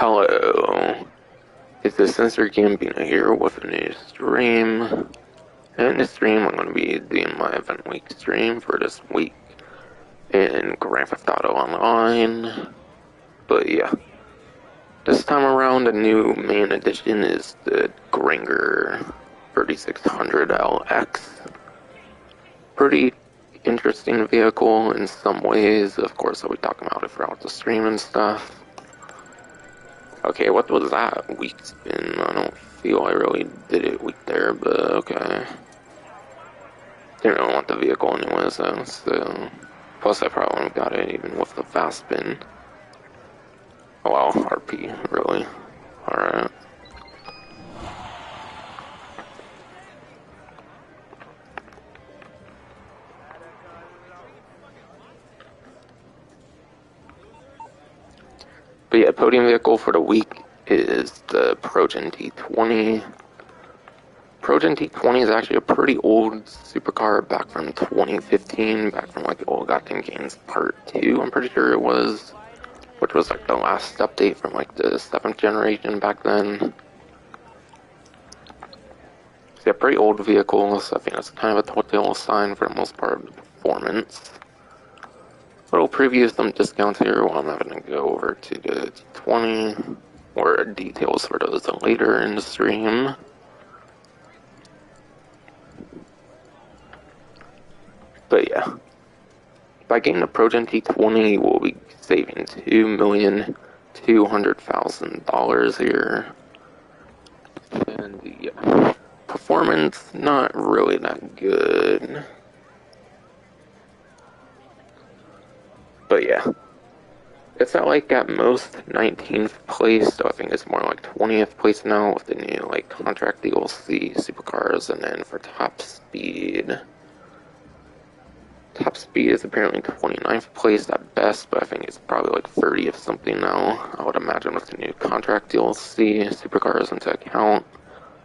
Hello, it's the Sensor Gambino here with a new stream. And in this stream, I'm going to be doing my Event Week stream for this week in Grand Theft Auto Online. But yeah, this time around, the new main addition is the Granger 3600LX. Pretty interesting vehicle in some ways. Of course, I'll be talking about it throughout the stream and stuff. Okay, what was that week spin? I don't feel I really did it week there, but okay. Didn't really want the vehicle anyways, though, so... Plus I probably wouldn't have got it even with the fast spin. Oh well, RP, really. Alright. But yeah, podium vehicle for the week is the Progen T20. Progen T20 is actually a pretty old supercar back from 2015, back from like the old Gotham Games Part 2, I'm pretty sure it was, which was like the last update from like the 7th generation back then. So yeah, pretty old vehicles. I think that's kind of a telltale sign for the most part of the performance. Little preview of some discounts here while I'm not going to go over to the T20, or details for those later in the stream. But yeah, by getting the Progen T20, we'll be saving $2,200,000 here. And the performance, not really that good. But yeah, it's at like at most 19th place, so I think it's more like 20th place now with the new like contract DLC supercars, and then for top speed. Top speed is apparently 29th place at best, but I think it's probably like 30th something now. I would imagine with the new contract DLC supercars into account,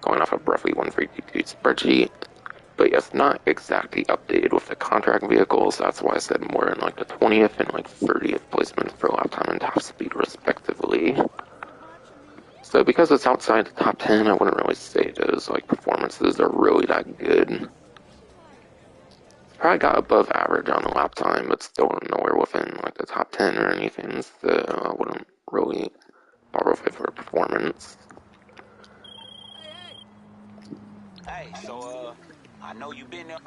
going off a roughly 132 spreadsheet. But yeah, it's not exactly updated with the contract vehicles. That's why I said more in like the 20th and like 30th placements for lap time and top speed respectively. So because it's outside the top 10, I wouldn't really say those like performances are really that good. Probably got above average on the lap time, but still nowhere within like the top 10 or anything, so I wouldn't really borrow it for performance. Hey, so I know you've been there.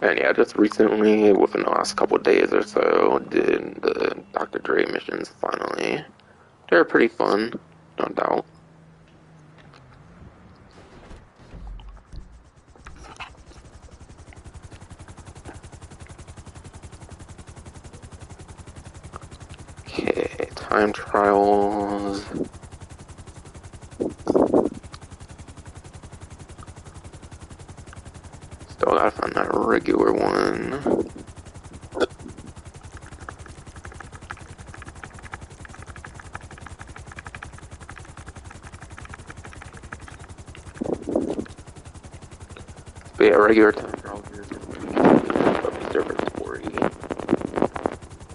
And yeah, just recently, within the last couple of days or so, did the Dr. Dre missions finally. They're pretty fun, no doubt. Okay, time trials. Still gotta find that regular one. But yeah, regular time trial here is observatory.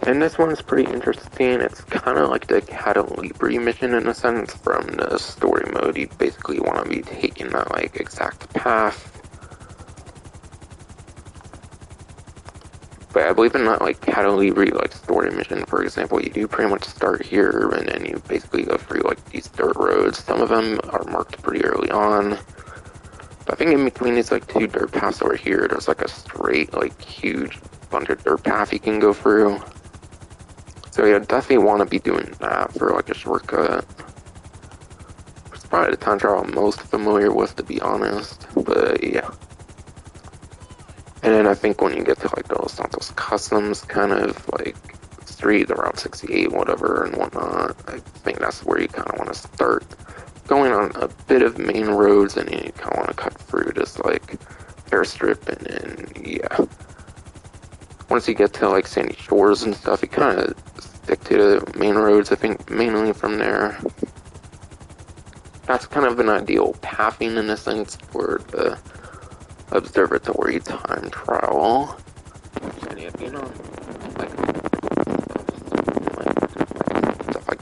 And this one's pretty interesting. It's kind of like the Catalibri mission in a sense from the story mode. You basically want to be taking that like exact path. But I believe in that like Catalibri like story mission, for example, you do pretty much start here and then you basically go through like these dirt roads. Some of them are marked pretty early on. But I think in between these like two dirt paths over here, there's like a straight like huge bunch of dirt path you can go through. So yeah, definitely want to be doing that for like a shortcut. It's probably the time trial I'm most familiar with, to be honest, but yeah. And then I think when you get to like the Los Santos Customs kind of like street, the Route 68, whatever and whatnot, I think that's where you kind of want to start going on a bit of main roads, and you kind of want to cut through this like airstrip, and then yeah. Once you get to like Sandy Shores and stuff, you kind of stick to the main roads, I think, mainly from there. That's kind of an ideal pathing in a sense for the observatory time trial. And if you know, like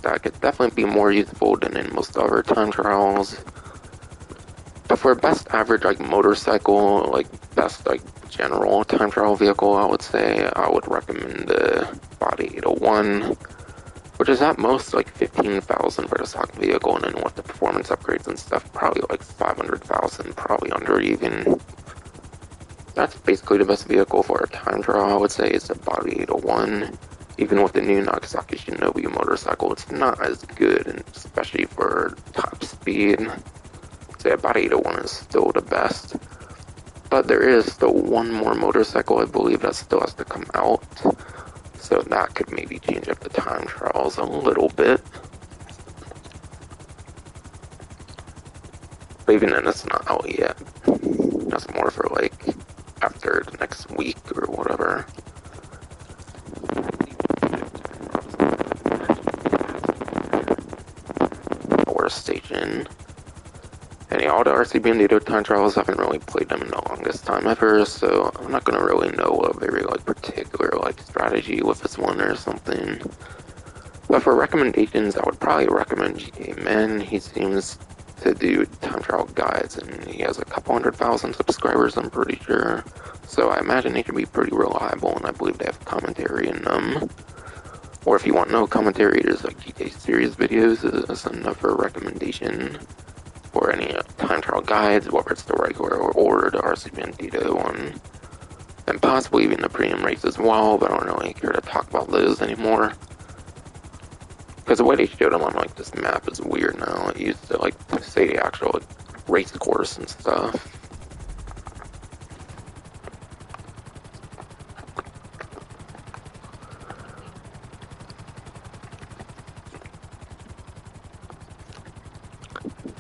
that could definitely be more useful than in most other time trials. But for best average, like, motorcycle, like, best, like, general time trial vehicle, I would say I would recommend the Body 801, which is at most, like, 15,000 for the stock vehicle, and then with the performance upgrades and stuff, probably, like, 500,000, probably under even. That's basically the best vehicle for a time trial, I would say, is the Body 801. Even with the new Nagasaki Shinobi motorcycle, it's not as good, and especially for top speed. So yeah, Body 801 is still the best. But there is still one more motorcycle, I believe, that still has to come out. So that could maybe change up the time trials a little bit. But even then, it's not out yet. That's more for, like, after the next week or whatever. Or station. And yeah, all the RCB and Dito time trials, I haven't really played them in the longest time ever, so I'm not gonna really know a very, like, particular, like, strategy with this one or something. But for recommendations, I would probably recommend GTA Men. He seems to do time trial guides, and he has a couple 100,000 subscribers, I'm pretty sure. So I imagine they can be pretty reliable, and I believe they have commentary in them. Or if you want no commentary, there's, like, GTA series videos as another recommendation. Or any time trial guides, whether it's the regular or the RC Bandito one. And possibly even the premium race as well, but I don't really care to talk about those anymore. Because the way they showed them on, like, this map is weird now. It used to, like, say the actual, like, race course and stuff.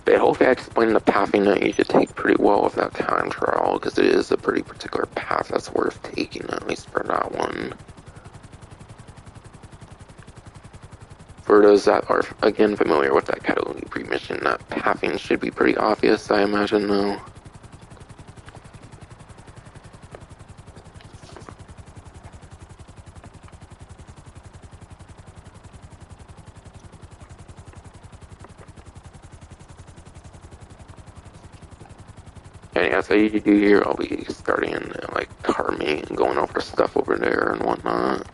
But hopefully I explained the pathing that you should take pretty well with that time trial, because it is a pretty particular path that's worth taking, at least for that one. For those that are, again, familiar with that Catalunya pre-mission, that pathing should be pretty obvious, I imagine, though. And yeah, so you do here, I'll be starting in, like, Army and going over stuff over there and whatnot.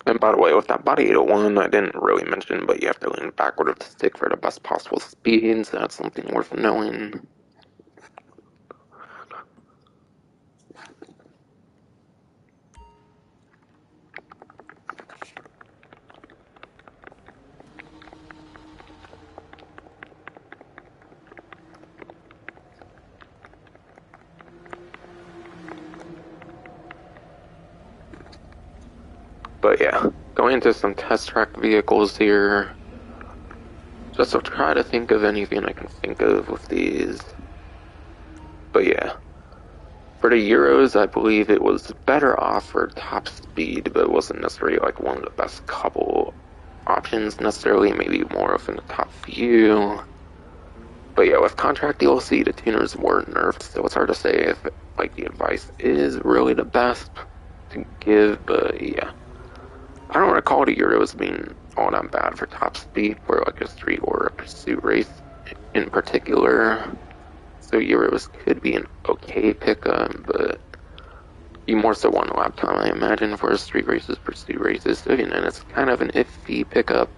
And by the way, with that Body 801, I didn't really mention, but you have to lean backward with the stick for the best possible speed, so that's something worth knowing. But yeah, going into some test track vehicles here, just to try to think of anything I can think of with these. But yeah, for the Euros, I believe it was better off for top speed, but it wasn't necessarily, like, one of the best couple options necessarily, maybe more of in the top few. But yeah, with contract DLC, the tuners were nerfed, so it's hard to say if, like, the advice is really the best to give, but yeah. I don't recall the Euros being all that bad for top speed for, like, a street or a pursuit race in particular. So Euros could be an okay pickup, but you more so want a lap time, I imagine, for street races, pursuit races. So, you know, it's kind of an iffy pickup.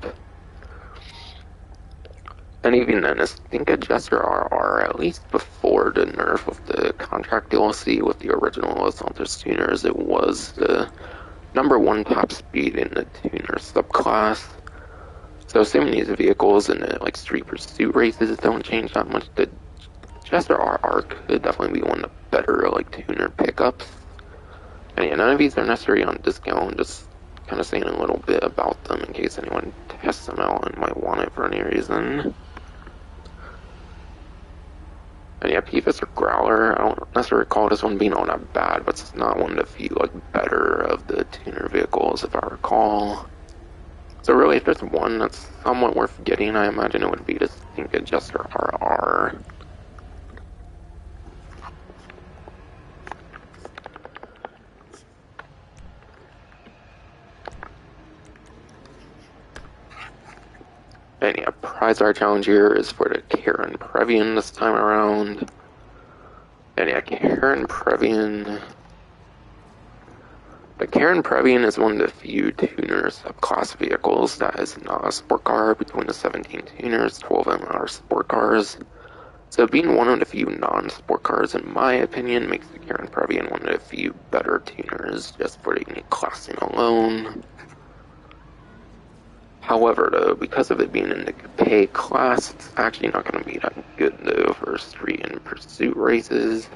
And even then, I think Adjuster RR, at least before the nerf of the contract DLC with the original Los Santos tuners, it was the #1 top speed in the tuner subclass. So assuming these vehicles in the, like, street pursuit races don't change that much, the Adjuster RR could definitely be one of the better, like, tuner pickups. And yeah, none of these are necessarily on discount, just kind of saying a little bit about them in case anyone tests them out and might want it for any reason. And yeah, PFS or Growler, I don't necessarily recall this one being all that bad, but it's not one of the few, like, better of of the tuner vehicles, if I recall. So really, if there's one that's somewhat worth getting, I imagine it would be the Sync Adjuster RR. And yeah, prize art challenge here is for the Karen Previan this time around. And yeah, Karen Previan. The Karen Previan is one of the few tuners subclass vehicles that is not a sport car. Between the 17 tuners, 12 of them are sport cars. So being one of the few non-sport cars, in my opinion, makes the Karen Previan one of the few better tuners just for the unique classing alone. However, though, because of it being in the coupe class, it's actually not going to be that good, though, for street and pursuit races.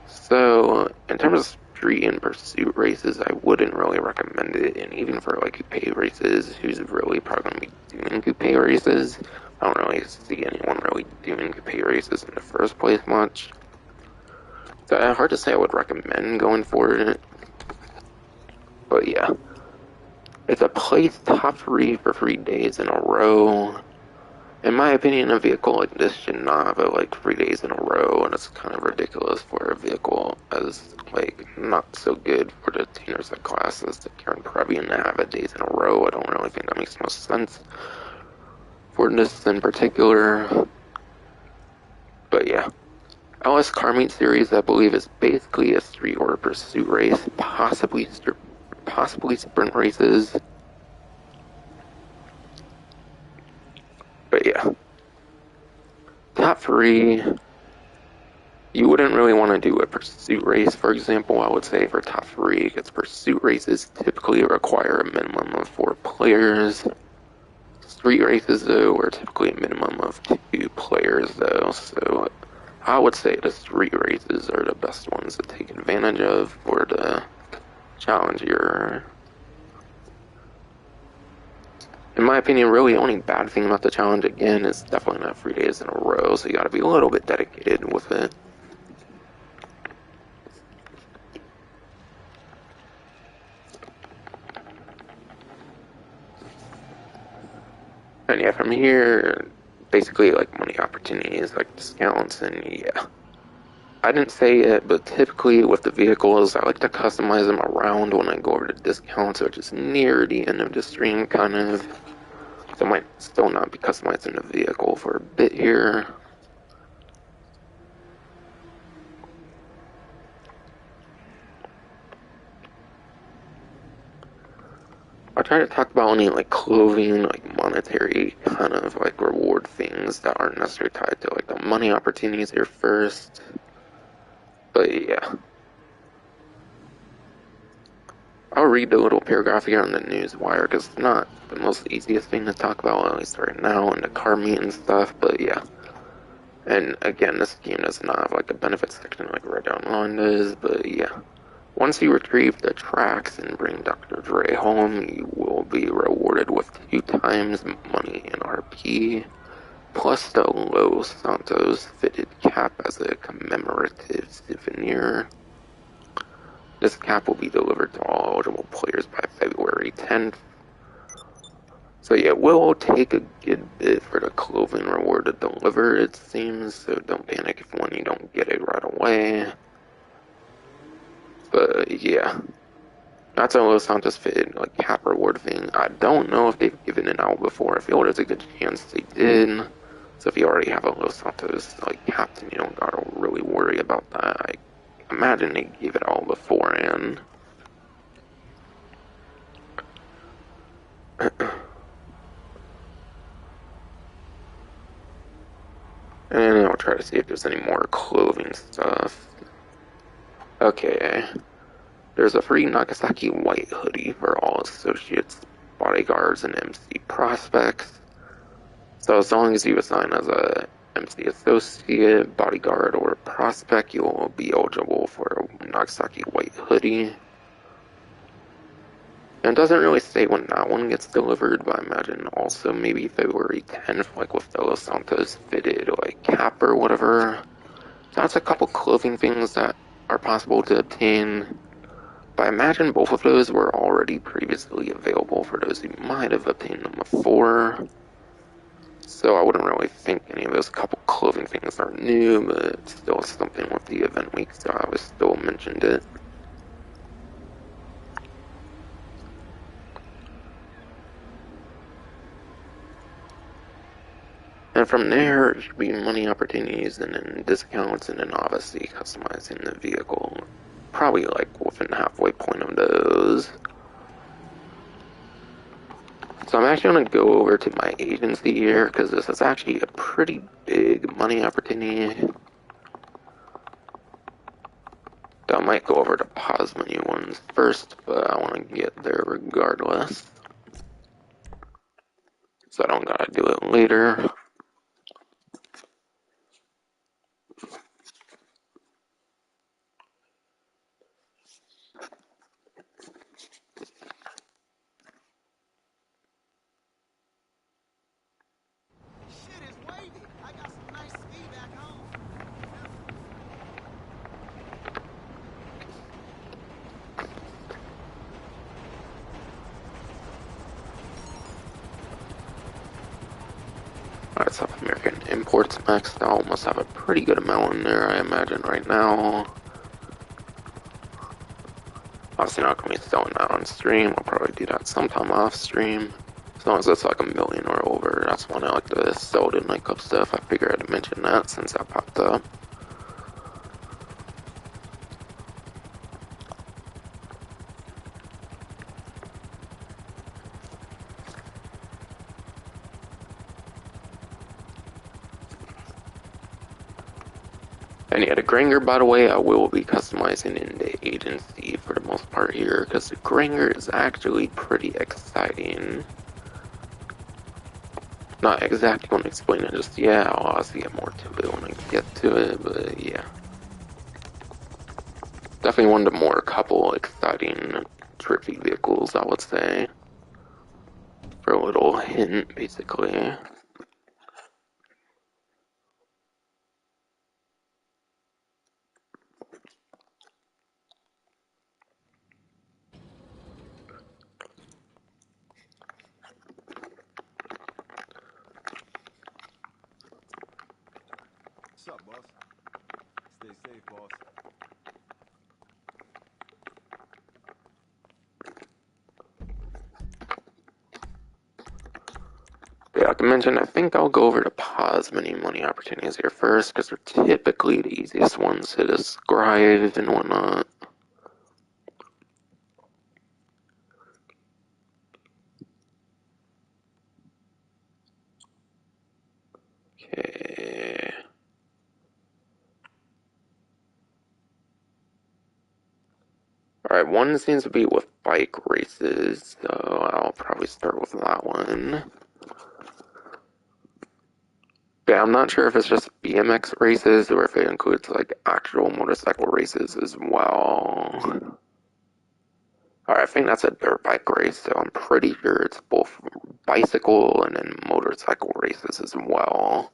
So, in terms of street and pursuit races, I wouldn't really recommend it, and even for, like, coupe races, who's really probably going to be doing coupe races, I don't really see anyone really doing coupe races in the first place much. So, hard to say I would recommend going for it, but yeah. It's a place top 3 for 3 days in a row. In my opinion, a vehicle like this should not have it like 3 days in a row, and it's kind of ridiculous for a vehicle as like not so good for the tuners of classes that Karen Previan to have it days in a row. I don't really think that makes most sense for this in particular. But yeah, LS Car Meet Series, I believe, is basically a street or pursuit race, possibly sprint races. But yeah, top 3, you wouldn't really want to do a pursuit race, for example, I would say for top 3, because pursuit races typically require a minimum of 4 players. Street races, though, are typically a minimum of 2 players, though, so I would say the street races are the best ones to take advantage of for the challenge year. In my opinion, really the only bad thing about the challenge, again, is definitely not 3 days in a row, so you gotta be a little bit dedicated with it. And yeah, from here, basically like money opportunities, like discounts, and yeah. I didn't say it, but typically with the vehicles, I like to customize them around when I go over to discounts, which is near the end of the stream, kind of. So I might still not be customizing the vehicle for a bit here. I try to talk about any like clothing, like monetary kind of like reward things that aren't necessarily tied to like the money opportunities here first. But yeah. I'll read the little paragraph here on the news wire because it's not the most easiest thing to talk about, at least right now, in the car meet and stuff, but yeah. And again, this game does not have like a benefit section like Red Down Line does, but yeah. Once you retrieve the tracks and bring Dr. Dre home, you will be rewarded with 2 times money in RP, plus the Los Santos fitted cap as a commemorative souvenir. This cap will be delivered to all eligible players by February 10th. So yeah, it will take a good bit for the clothing reward to deliver, it seems, so don't panic if you don't get it right away. But yeah, that's a Los Santos fitted like cap reward thing. I don't know if they've given it out before. I feel there's a good chance they did. So if you already have a Los Santos like cap, then you don't gotta really worry about that. I imagine they gave it all beforehand. And I'll try to see if there's any more clothing stuff. Okay. There's a free Nagasaki white hoodie for all associates, bodyguards, and MC prospects. So as long as you assign as a MC associate, bodyguard, or prospect, you will be eligible for a Nagasaki white hoodie. And it doesn't really say when that one gets delivered, but I imagine also maybe February 10th, like with the Los Santos fitted like cap or whatever. So that's a couple clothing things that are possible to obtain. But I imagine both of those were already previously available for those who might have obtained them before. So I wouldn't really think any of those couple clothing things are new, but it's still something with the event week, so I was still mentioned it. And from there, it should be money opportunities and then discounts and then obviously customizing the vehicle. Probably like within the halfway point of those. So I'm actually going to go over to my agency here because this is actually a pretty big money opportunity. I might go over to pause menu ones first, but I want to get there regardless. So I don't gotta do it later. Shit is wavy. I got some nice ski back home. Alright, South American imports maxed out. Must have a pretty good amount in there, I imagine, right now. Obviously not going to be selling that on stream. I'll probably do that sometime off stream. As long as it's like 1,000,000 or over. That's when I like to sell the nightclub stuff. I figured I'd mention that since that popped up. And yeah, the Granger, by the way, I will be customizing in the agency for the most part here, because the Granger is actually pretty exciting. Not exactly going to explain it just yet. I'll obviously get more to it when I get to it, but yeah. Definitely one of the more couple exciting trippy vehicles, I would say. For a little hint, basically. What's up, boss? Stay safe, boss. Yeah, like I mentioned, I think I'll go over to pause many money opportunities here first, because they're typically the easiest ones to describe and whatnot. Okay. Alright, one seems to be with bike races, so I'll probably start with that one. Yeah, I'm not sure if it's just BMX races or if it includes like actual motorcycle races as well. Alright, I think that's a dirt bike race, so I'm pretty sure it's both bicycle and then motorcycle races as well.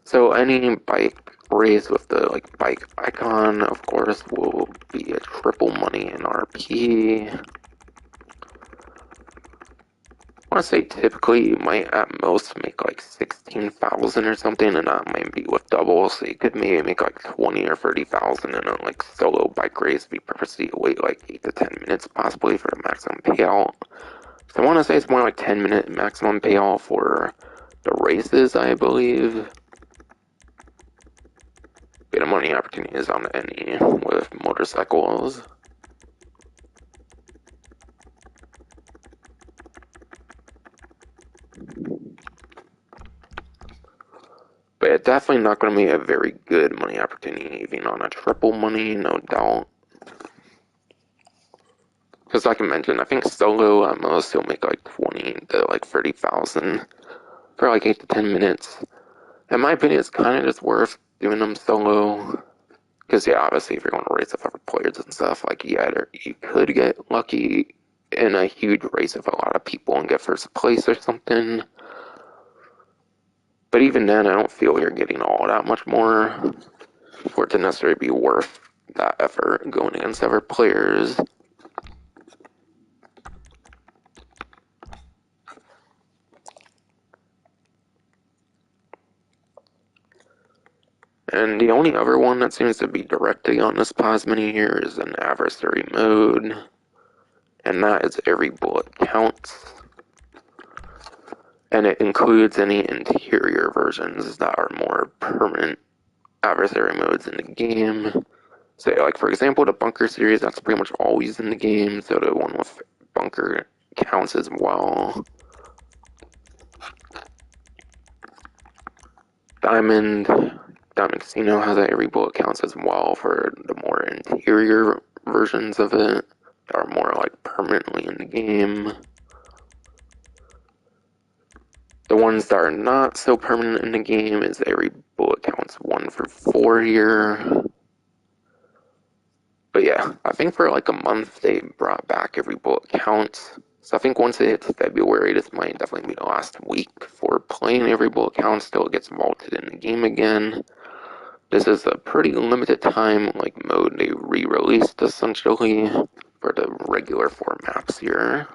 So any bike race with the like bike icon, of course, will be a triple money in RP. I want to say typically you might at most make like 16,000 or something, and that might be with doubles. So you could maybe make like 20 or 30,000 in a like solo bike race. Be purposely wait like 8 to 10 minutes possibly for the maximum payout. So I want to say it's more like 10-minute maximum payout for the races, I believe. But the money opportunity is on any with motorcycles. But it's definitely not going to be a very good money opportunity, even on a triple money, no doubt. Because like I mentioned, I think solo at most you'll make like 20 to like 30,000 for like 8 to 10 minutes. In my opinion, it's kind of just worth doing them solo. Because yeah, obviously if you're going to race with other players and stuff, like yeah, you could get lucky in a huge race with a lot of people and get first place or something. But even then, I don't feel you're getting all that much more for it to necessarily be worth that effort going against other players. And the only other one that seems to be directly on this pause menu here is an adversary mode, and that is every bullet counts. And it includes any interior versions that are more permanent adversary modes in the game. So, like, for example, the bunker series, that's pretty much always in the game, so the one with bunker counts as well. Diamond Casino has that every bullet counts as well for the more interior versions of it that are more like permanently in the game. The ones that are not so permanent in the game is every bullet counts 1 through 4 here. But yeah, I think for like a month they brought back every bullet counts. So I think once it hits February, this might definitely be the last week for playing every bullet counts till it gets vaulted in the game again. This is a pretty limited time like mode they re-released essentially for the regular 4 maps here.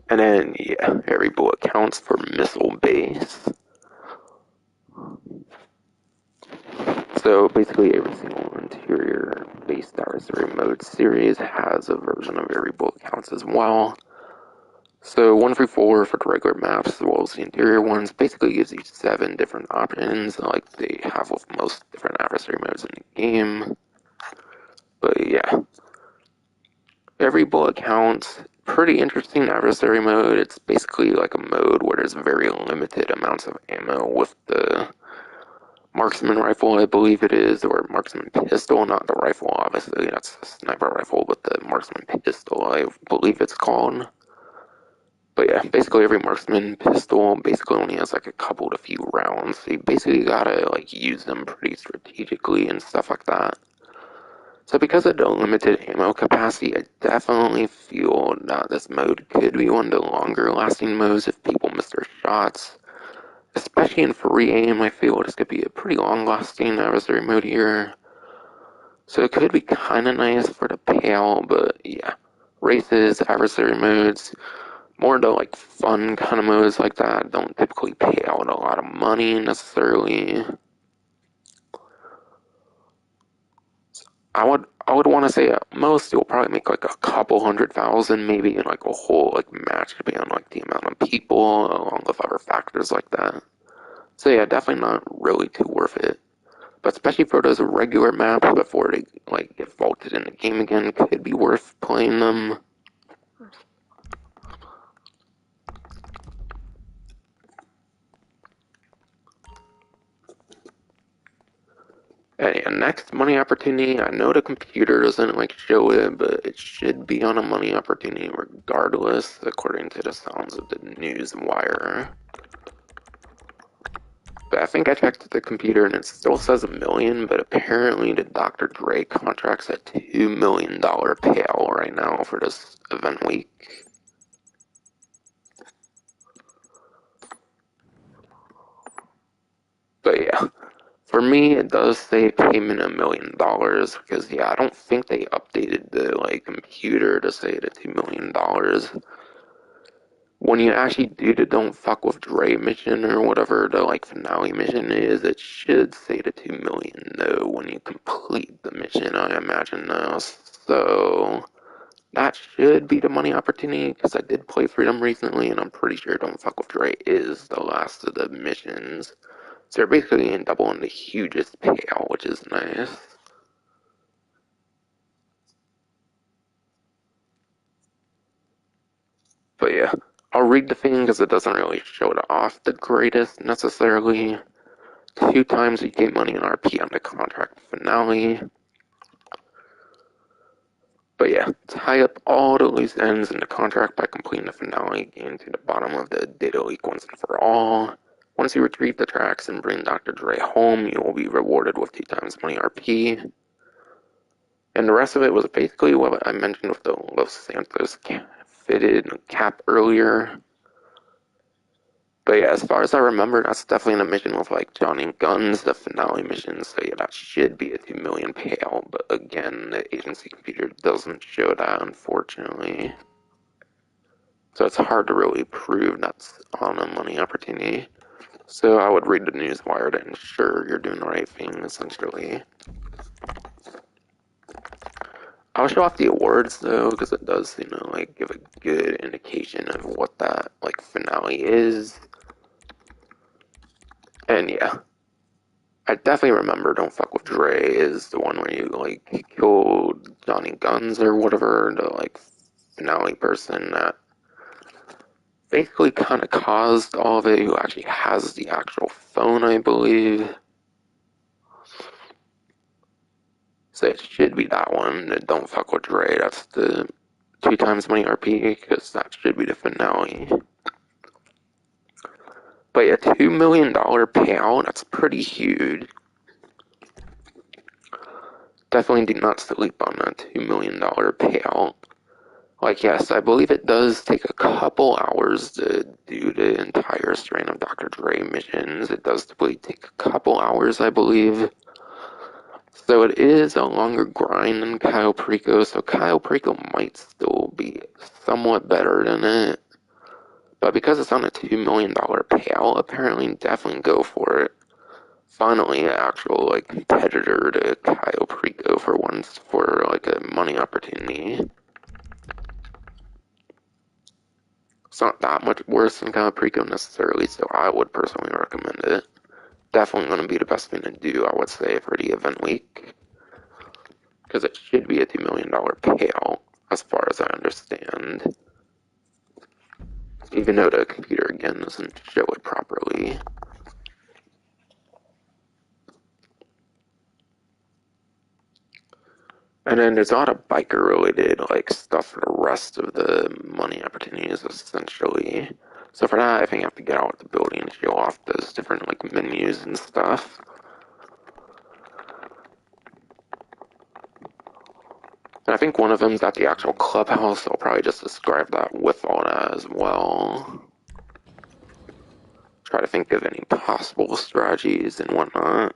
And then yeah, every bullet counts for missile base. So basically every single interior base adversary mode series has a version of every bullet counts as well. So 1 through 4 for the regular maps as well as the interior ones basically gives you 7 different options like they have with most different adversary modes in the game. But yeah, every bullet counts. Pretty interesting adversary mode. It's basically like a mode where there's very limited amounts of ammo with the marksman rifle, I believe it is, or marksman pistol, not the rifle, obviously, that's a sniper rifle, but the marksman pistol, I believe it's called. But yeah, basically every marksman pistol basically only has like a couple to few rounds, so you basically gotta like use them pretty strategically and stuff like that. So because of the limited ammo capacity, I definitely feel that this mode could be one of the longer lasting modes if people miss their shots. Especially in free aim, I feel this could be a pretty long-lasting adversary mode here. So it could be kind of nice for the payout, but yeah. Races, adversary modes, more the like fun kind of modes like that don't typically pay out a lot of money necessarily. I would want to say at most you'll probably make like a couple 100,000 maybe in like a whole like match depending on like the amount of people along with other factors like that. So yeah, definitely not really too worth it. But especially for those regular maps before they like get vaulted in the game again, could be worth playing them. And yeah, next money opportunity. I know the computer doesn't like show it, but it should be on a money opportunity regardless, according to the sounds of the news wire. But I think I checked the computer and it still says $1 million, but apparently the Dr. Dre contract's a $2 million payout right now for this event week. But yeah, for me it does say payment $1 million because yeah, I don't think they updated the like computer to say the $2 million. When you actually do the Don't Fuck with Dre mission or whatever the like finale mission is, it should say the 2 million though when you complete the mission, I imagine now. So that should be the money opportunity because I did play Freedom recently and I'm pretty sure Don't Fuck with Dre is the last of the missions. So they're basically in double on the hugest payout, which is nice. But yeah, I'll read the thing because it doesn't really show it off the greatest necessarily. 2 times you get money in RP on the contract finale. But yeah, tie up all the loose ends in the contract by completing the finale, getting to the bottom of the data leak once and for all. Once you retrieve the tracks and bring Dr. Dre home, you will be rewarded with 2 times money RP. And the rest of it was basically what I mentioned with the Los Santos fitted cap earlier. But yeah, as far as I remember, that's definitely a mission with like Johnny Guns, the finale mission. So yeah, that should be a 2 million payout. But again, the agency computer doesn't show that, unfortunately. So it's hard to really prove that's on a money opportunity. So I would read the news wire to ensure you're doing the right thing, essentially. I'll show off the awards though, because it does, like give a good indication of what that like finale is. And yeah, I definitely remember "Don't Fuck with Dre" is the one where you like killed Johnny Guns or whatever, the like finale person that basically kind of caused all of it, who actually has the actual phone, I believe. So it should be that one, the "Don't Fuck with Dre." That's the 2 times money RP, because that should be the finale. But yeah, $2 million payout, that's pretty huge. Definitely do not sleep on that $2 million payout. Like, yes, I believe it does take a couple hours to do the entire strain of Dr. Dre missions. It does typically take a couple hours, I believe. So it is a longer grind than Kyle Perico, so Kyle Perico might still be somewhat better than it. But because it's on a $2 million payout, apparently definitely go for it. Finally, an actual like competitor to Kyle Perico for once, for like a money opportunity. It's not that much worse than Kyle Perico necessarily, so I would personally recommend it. Definitely going to be the best thing to do, I would say, for the event week, because it should be a $2 million payout, as far as I understand. Even though the computer, again, doesn't show it properly. And then there's a lot of biker-related like stuff for the rest of the money opportunities, essentially. So for that, I think I have to get out of the building and show off those different like menus and stuff. And I think one of them's at the actual clubhouse, so I'll probably just describe that with all that as well. Try to think of any possible strategies and whatnot.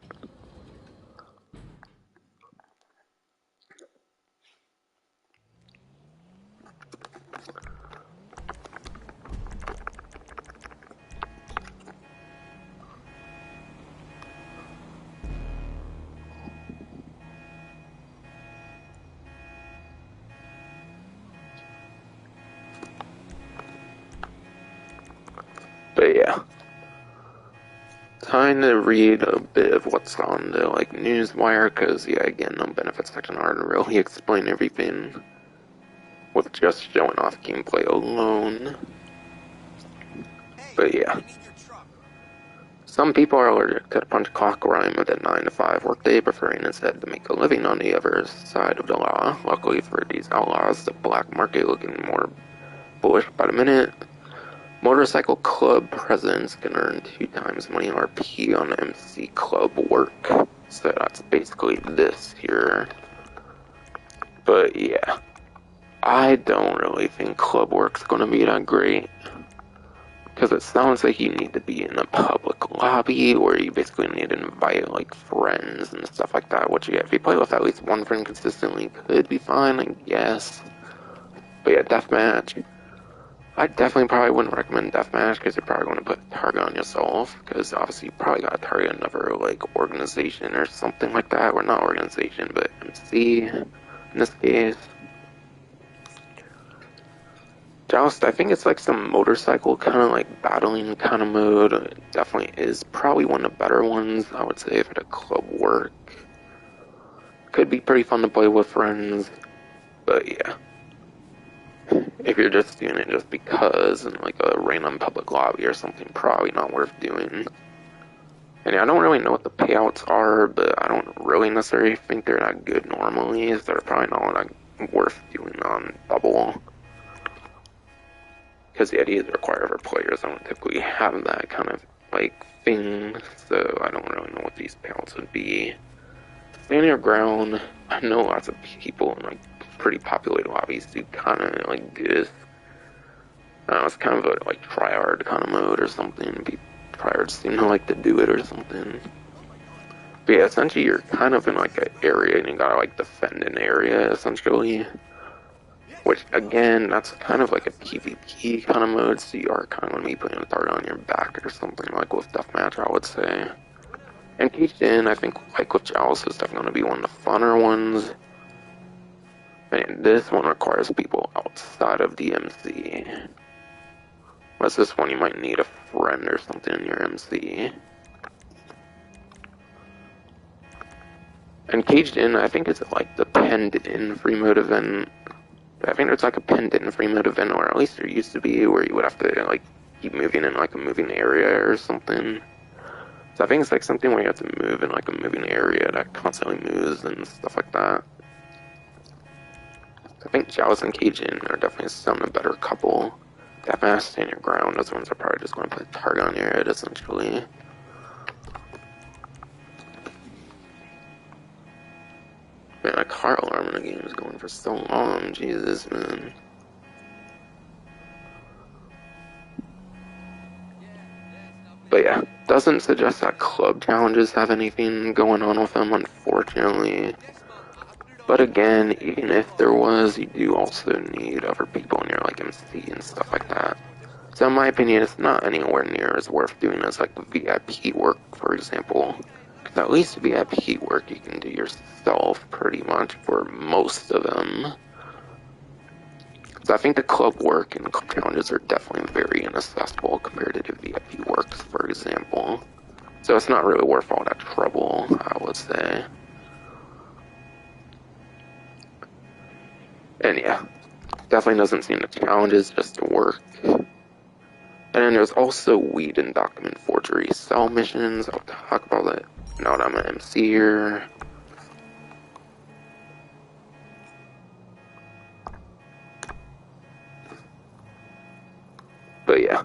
But yeah, trying to read a bit of what's on the like news wire, because yeah, again, no benefits section hard to really explain everything with just showing off gameplay alone. But yeah, some people are allergic to the punch clock grind of the 9 to 5 workday, preferring instead to make a living on the other side of the law. Luckily for these outlaws, the black market looking more bullish by the minute. Motorcycle club presidents can earn 2 times money RP on MC club work. So that's basically this here. But yeah, I don't really think club work's gonna be that great. Because it sounds like you need to be in a public lobby, or you basically need to invite like friends and stuff like that, which yeah, if you play with at least one friend consistently, could be fine, I guess. But yeah, deathmatch, I definitely probably wouldn't recommend deathmatch, because you're probably going to put a target on yourself, because obviously you probably got to target another like organization or something like that, or not organization, but MC in this case. Joust, I think it's like some motorcycle kind of like battling kind of mode. It definitely is probably one of the better ones, I would say, for the club work. Could be pretty fun to play with friends, but yeah. If you're just doing it just because in like a random public lobby or something, probably not worth doing. And yeah, I don't really know what the payouts are, but I don't really necessarily think they're that good normally, so they're probably not like worth doing on double. Because the ideas require for players don't typically have that kind of like thing, so I don't really know what these payouts would be. Stand your ground. I know lots of people in like pretty populated lobbies do kind of like this. It's kind of a like tryhard kind of mode or something. Tryhards seem to like to do it or something. But yeah, essentially you're kind of in like an area and you gotta like defend an area essentially. Which, again, that's kind of like a PvP kind of mode, so you are kind of going to be putting a target on your back or something like with Deathmatch, I would say. And Caged In, I think, like with Chalice, is definitely going to be one of the funner ones. And this one requires people outside of the MC. Whereas this one, you might need a friend or something in your MC. And Caged In, I think it's like the penned in free mode event. I think it's like a penned in free mode event, or at least there used to be, where you would have to like keep moving in like a moving area or something. So I think it's like something where you have to move in like a moving area that constantly moves and stuff like that. So I think Chalice and Caged In are definitely some a better couple. Definitely have to stand your ground. Those ones are probably just going to put a target on your head, essentially. Man, that car alarm in the game is going for so long. Jesus, man. But yeah, doesn't suggest that club challenges have anything going on with them, unfortunately. But again, even if there was, you do also need other people in your like MC and stuff like that. So in my opinion, it's not anywhere near as worth doing as like VIP work, for example. Because at least VIP work you can do yourself pretty much for most of them. So I think the club work and club challenges are definitely very inaccessible compared to the VIP works, for example. So it's not really worth all that trouble, I would say. And yeah, definitely doesn't seem the challenges just to work. And then there's also weed and document forgery cell missions. I'll talk about it now that I'm an MC here. But yeah,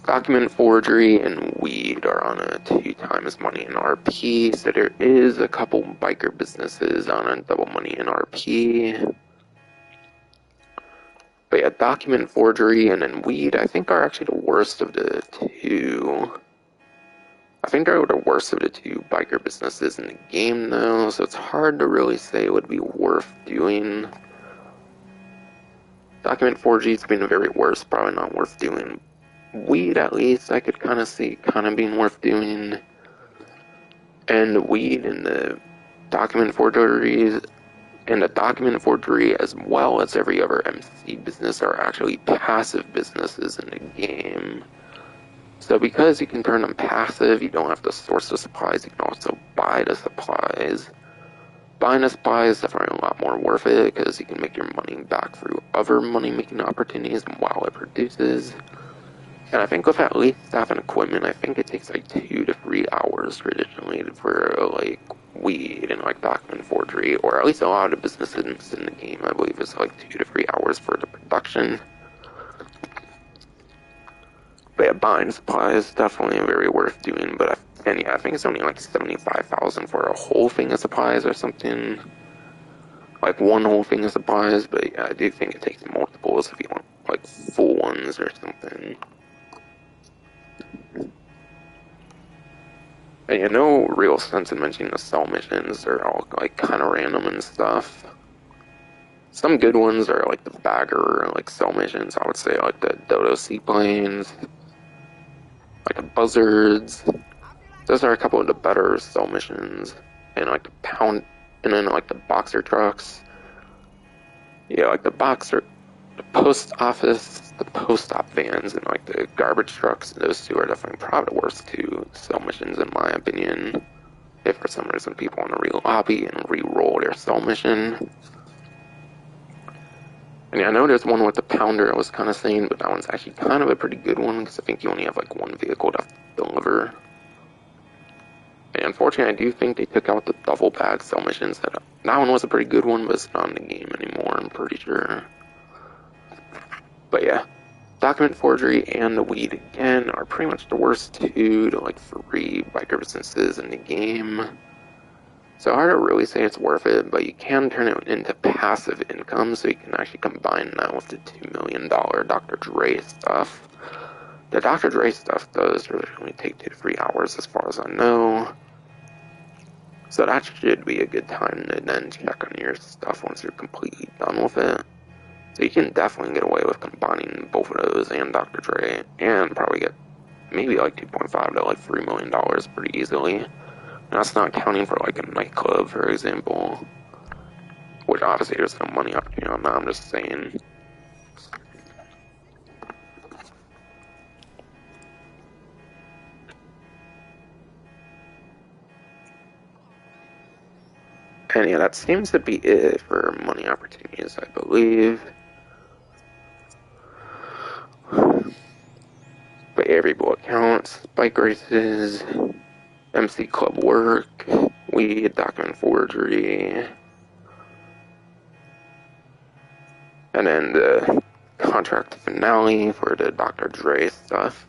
document forgery and weed are on a 2 times money in RP, so there is a couple biker businesses on a double money in RP. But yeah, document forgery and then weed, I think, are actually the worst of the two. I think they're the worst of the two biker businesses in the game, though, so it's hard to really say it would be worth doing. Document forgery's been very worse, probably not worth doing. Weed, at least, I could kind of see kind of being worth doing. And weed and the document forgeries and the document forgery, as well as every other MC business, are actually passive businesses in the game. So because you can turn them passive, you don't have to source the supplies, you can also buy the supplies. Buying the supplies is definitely a lot more worth it, because you can make your money back through other money-making opportunities while it produces. And I think with at least staff and equipment, I think it takes like 2 to 3 hours traditionally for like weed and like document forgery, or at least a lot of businesses in the game, I believe it's like 2 to 3 hours for the production. But yeah, buying supplies is definitely very worth doing, but and yeah, I think it's only like 75,000 for a whole thing of supplies or something. Like one whole thing of supplies, but yeah, I do think it takes multiples if you want like full ones or something. And yeah, no real sense in mentioning the cell missions. They're all like kind of random and stuff. Some good ones are like the bagger, like cell missions. I would say like the Dodo seaplanes, like the buzzards. Those are a couple of the better cell missions. And like the pound, and then like the boxer trucks. Yeah, like the post office, the post op vans, and like the garbage trucks. Those two are definitely probably the worst two cell missions in my opinion. If for some reason people want to re-lobby and re-roll their cell mission. And yeah, I know there's one with the pounder I was kind of saying, but that one's actually kind of a pretty good one, because I think you only have like one vehicle to deliver. And unfortunately, I do think they took out the duffel bag cell missions. That one was a pretty good one, but it's not in the game anymore, I'm pretty sure. But yeah, document forgery and the weed again are pretty much the worst 2 to like 3 biker businesses in the game. So hard to really say it's worth it, but you can turn it into passive income, so you can actually combine that with the $2 million Dr. Dre stuff. The Dr. Dre stuff does really take 2 to 3 hours as far as I know. So that should be a good time to then check on your stuff once you're completely done with it. So you can definitely get away with combining both of those and Dr. Dre, and probably get maybe like 2.5 to like $3 million pretty easily. And that's not counting for like a nightclub, for example, which obviously there's no money opportunity on that. I'm just saying. And yeah, that seems to be it for money opportunities, I believe. But every bullet counts. Bike races, MC club work, weed, document forgery, and then the contract finale for the Dr. Dre stuff.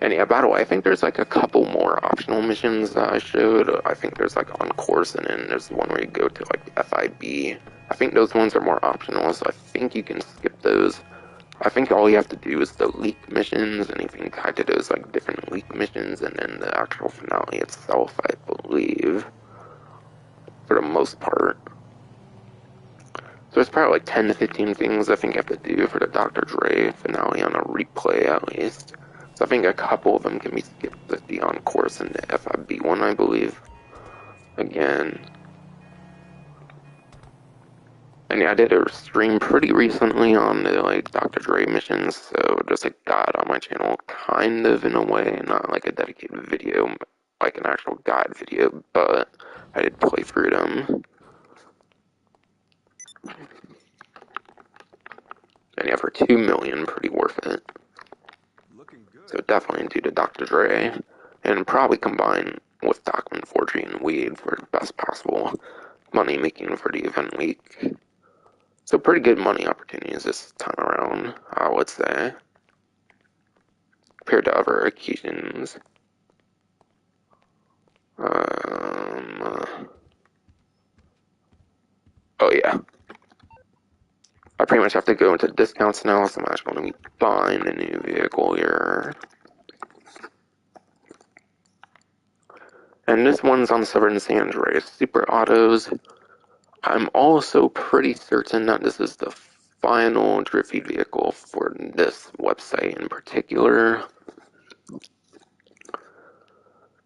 And yeah, by the way, I think there's like a couple more optional missions that I showed. I think there's like on course, and then there's one where you go to like FIB. I think those ones are more optional, so I think you can skip those. I think all you have to do is the leak missions, anything tied to those like different leak missions, and then the actual finale itself, I believe, for the most part. So it's probably like 10 to 15 things I think you have to do for the Dr. Dre finale on a replay at least. So I think a couple of them can be skipped with the on course and the FIB one, I believe. Again. And yeah, I did a stream pretty recently on the like Dr. Dre missions, so just like guide on my channel, kind of in a way, not like a dedicated video, like an actual guide video, but I did play through them. And yeah, for 2 million, pretty worth it. Looking good. So definitely do the Dr. Dre, and probably combine with document forgery and weed for the best possible money making for the event week. So pretty good money opportunities this time around, I would say, compared to other occasions. Oh yeah. I pretty much have to go into discounts now, so I'm actually going to be buying a new vehicle here. And this one's on Southern San Andreas Super Autos. I'm also pretty certain that this is the final Driffy vehicle for this website in particular.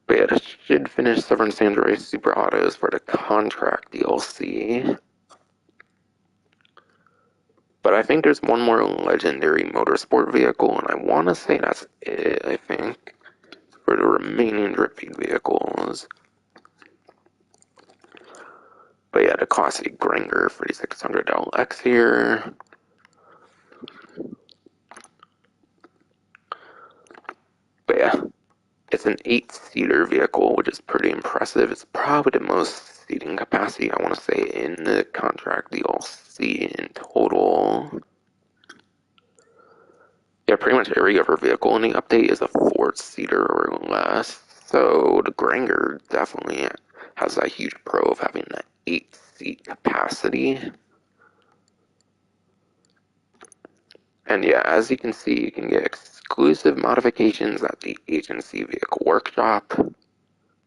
But yeah, this should finish Southern San Andreas Super Autos for the contract DLC. But I think there's one more legendary motorsport vehicle, and I want to say that's it, I think, for the remaining Driffy vehicles. But yeah, the classic Granger 3600LX here. But yeah, it's an 8-seater vehicle, which is pretty impressive. It's probably the most seating capacity, I want to say, in the contract DLC in total. Yeah, pretty much every other vehicle in the update is a 4-seater or less. So the Granger definitely has that huge pro of having that 8-seat capacity. And yeah, as you can see, you can get exclusive modifications at the agency vehicle workshop,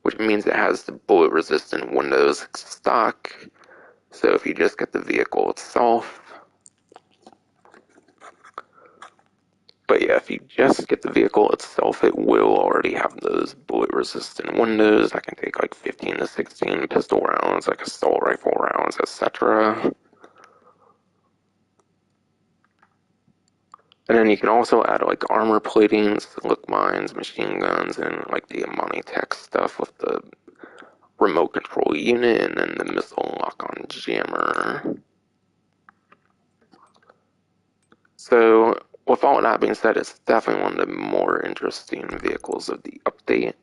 which means it has the bullet-resistant windows stock. So if you just get the vehicle itself, but yeah, if you just get the vehicle itself, it will already have those bullet-resistant windows that can take like 15 to 16 pistol rounds, like assault rifle rounds, etc. And then you can also add like armor plating, look mines, machine guns, and like the Amani Tech stuff with the remote control unit and then the missile lock-on jammer. So with all that being said, it's definitely one of the more interesting vehicles of the update.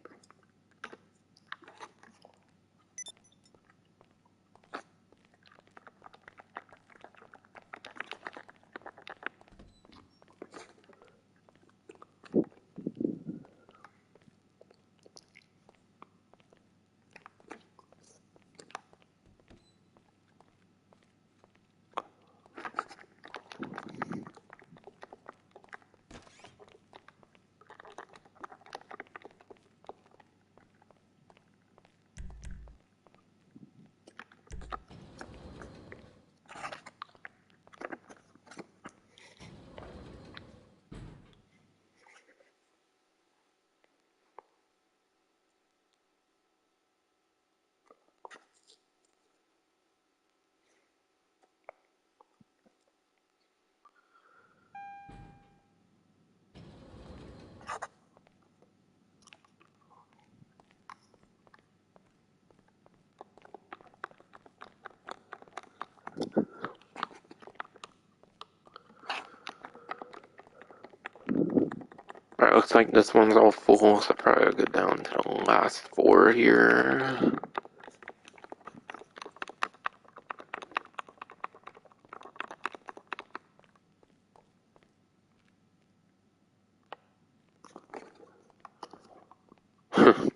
looks like this one's all full, so probably I'll go down to the last 4 here.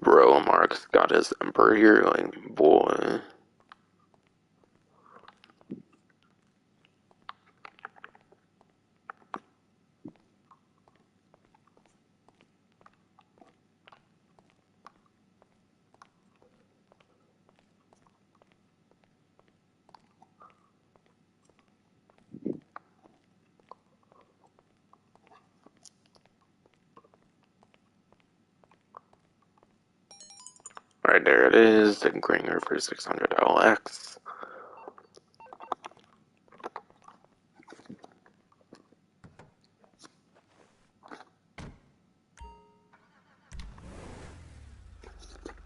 Bro, Mark's got his Emperor here, like, boy. Alright, there it is, the Granger for 600 LX.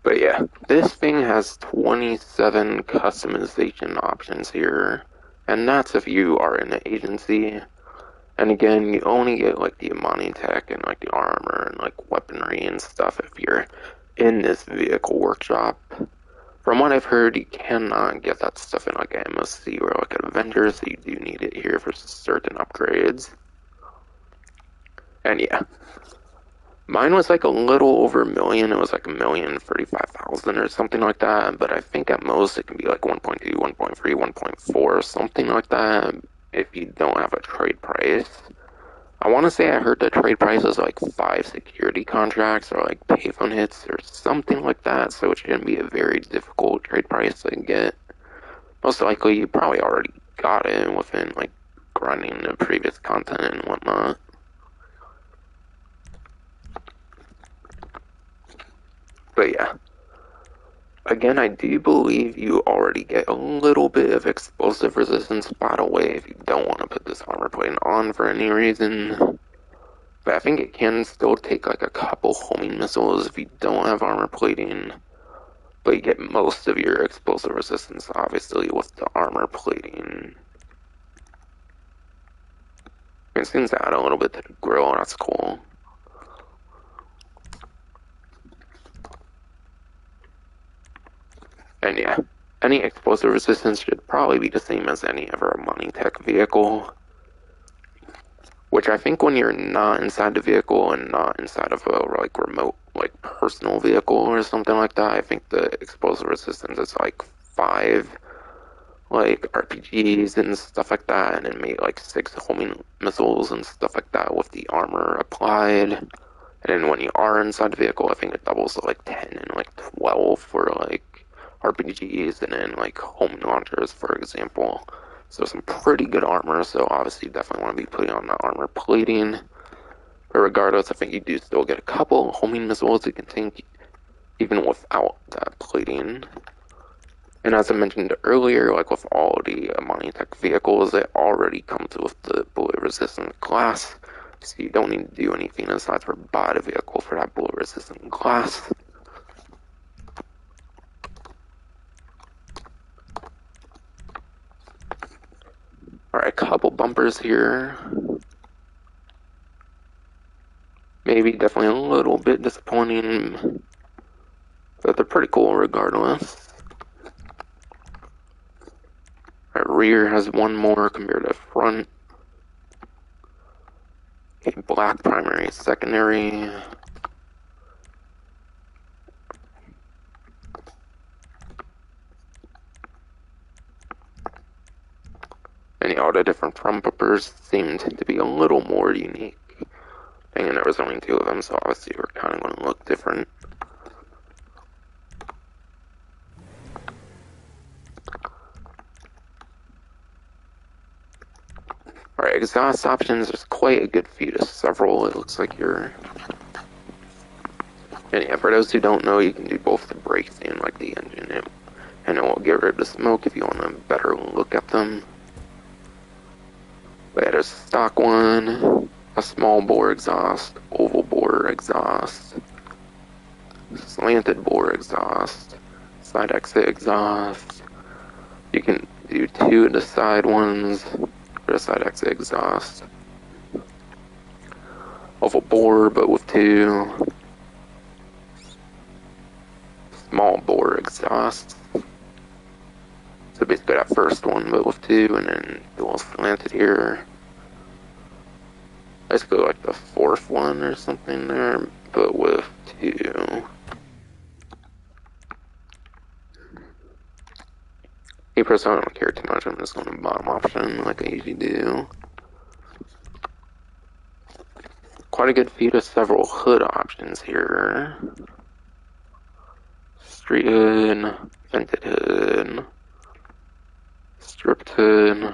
But yeah, this thing has 27 customization options here, and that's if you are in an agency. And again, you only get like the Amani tech and like the armor and like weaponry and stuff if you're in this vehicle workshop. From what I've heard, you cannot get that stuff in like an MOC or like an Avenger, so you do need it here for certain upgrades. And yeah, mine was like a little over $1 million. It was like 1,035,000 or something like that. But I think at most it can be like 1.2, 1.3, 1.4, something like that if you don't have a trade price. I want to say I heard the trade price is like 5 security contracts or like payphone hits or something like that. So it shouldn't be a very difficult trade price to get. Most likely you probably already got it within like grinding the previous content and whatnot. But yeah, again, I do believe you already get a little bit of explosive resistance, by the way, if you don't want to put this armor plating on for any reason. But I think it can still take like a couple homing missiles if you don't have armor plating. But you get most of your explosive resistance, obviously, with the armor plating. It seems to add a little bit to the grill, that's cool. And yeah, any explosive resistance should probably be the same as any other Amani tech vehicle. Which I think when you're not inside the vehicle and not inside of a like remote like personal vehicle or something like that, I think the explosive resistance is like 5 like RPGs and stuff like that, and then maybe like 6 homing missiles and stuff like that with the armor applied. And then when you are inside the vehicle, I think it doubles to like 10 and like 12 for like RPGs and then like homing launchers, for example. So some pretty good armor, so obviously you definitely want to be putting on the armor plating. But regardless, I think you do still get a couple homing missiles you can tank even without that plating. And as I mentioned earlier, like with all the Amani Tech vehicles, it already comes with the bullet resistant glass. So you don't need to do anything aside for buy the vehicle for that bullet resistant glass. Alright, a couple bumpers here. Maybe definitely a little bit disappointing, but they're pretty cool regardless. Our rear has one more compared to front. A black primary, secondary. And all the different front bumpers seemed to be a little more unique. And there was only 2 of them, so obviously we're kind of going to look different. Alright, exhaust options, there's quite a good few to several. It looks like you're... And yeah, for those who don't know, you can do both the brakes and like the engine. And it will get rid of the smoke if you want a better look at them. But yeah, there's a stock one, a small bore exhaust, oval bore exhaust, slanted bore exhaust, side exit exhaust. You can do 2 of the side ones for the side exit exhaust. A oval bore, but with 2 small bore exhausts. So basically that first one, but with 2, and then dual slanted here. Basically like the 4th one or something there, but with 2. Me personally, I don't care too much. I'm just going to bottom option like I usually do. Quite a good feed of several hood options here. Street hood, vented hood, stripped hood,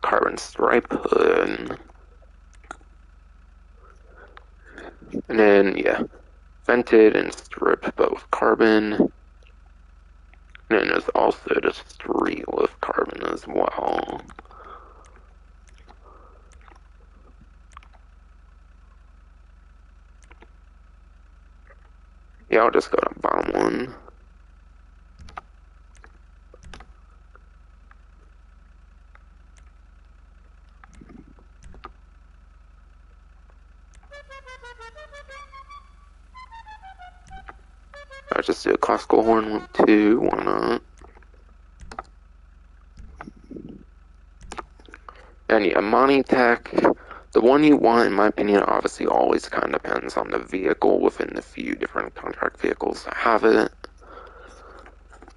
carbon stripe hood, and then, yeah, vented and stripped, but with carbon. And then there's also the street with carbon as well. Yeah, I'll just go to bottom one. I'll just do a classical horn with 2, why not? And yeah, Monty Tech, the one you want, in my opinion, obviously always kind of depends on the vehicle within the few different contract vehicles that have it.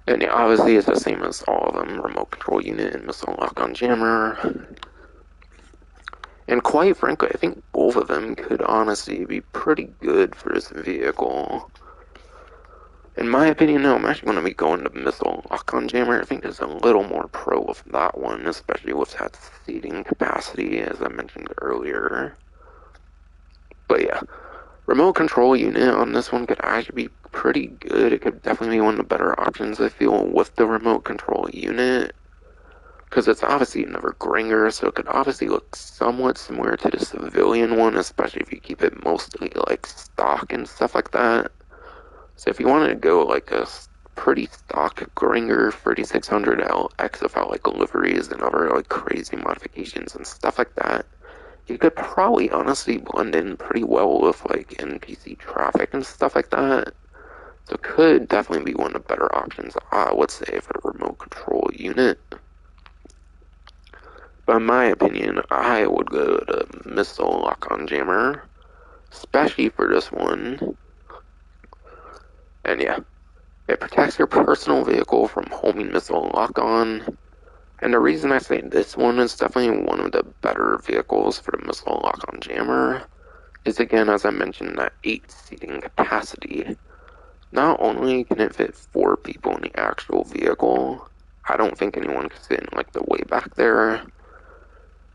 And yeah, obviously it's the same as all of them, remote control unit and missile lock-on jammer. And quite frankly, I think both of them could honestly be pretty good for this vehicle. In my opinion, no, I'm actually going to be going to missile lock-on jammer. I think there's a little more pro with that one, especially with that seating capacity, as I mentioned earlier. But yeah, remote control unit on this one could actually be pretty good. It could definitely be one of the better options, I feel, with the remote control unit. Because it's obviously another Granger, so it could obviously look somewhat similar to the civilian one, especially if you keep it mostly like stock and stuff like that. So if you wanted to go like a pretty stock Granger 3600LX without like liveries and other like crazy modifications and stuff like that, you could probably honestly blend in pretty well with like NPC traffic and stuff like that. So it could definitely be one of the better options, I would say, for a remote control unit. But in my opinion, I would go to missile lock-on jammer, especially for this one. And yeah, it protects your personal vehicle from homing missile lock-on. And the reason I say this one is definitely one of the better vehicles for the missile lock-on jammer is, again, as I mentioned, that 8 seating capacity. Not only can it fit 4 people in the actual vehicle, I don't think anyone can sit in like the way back there.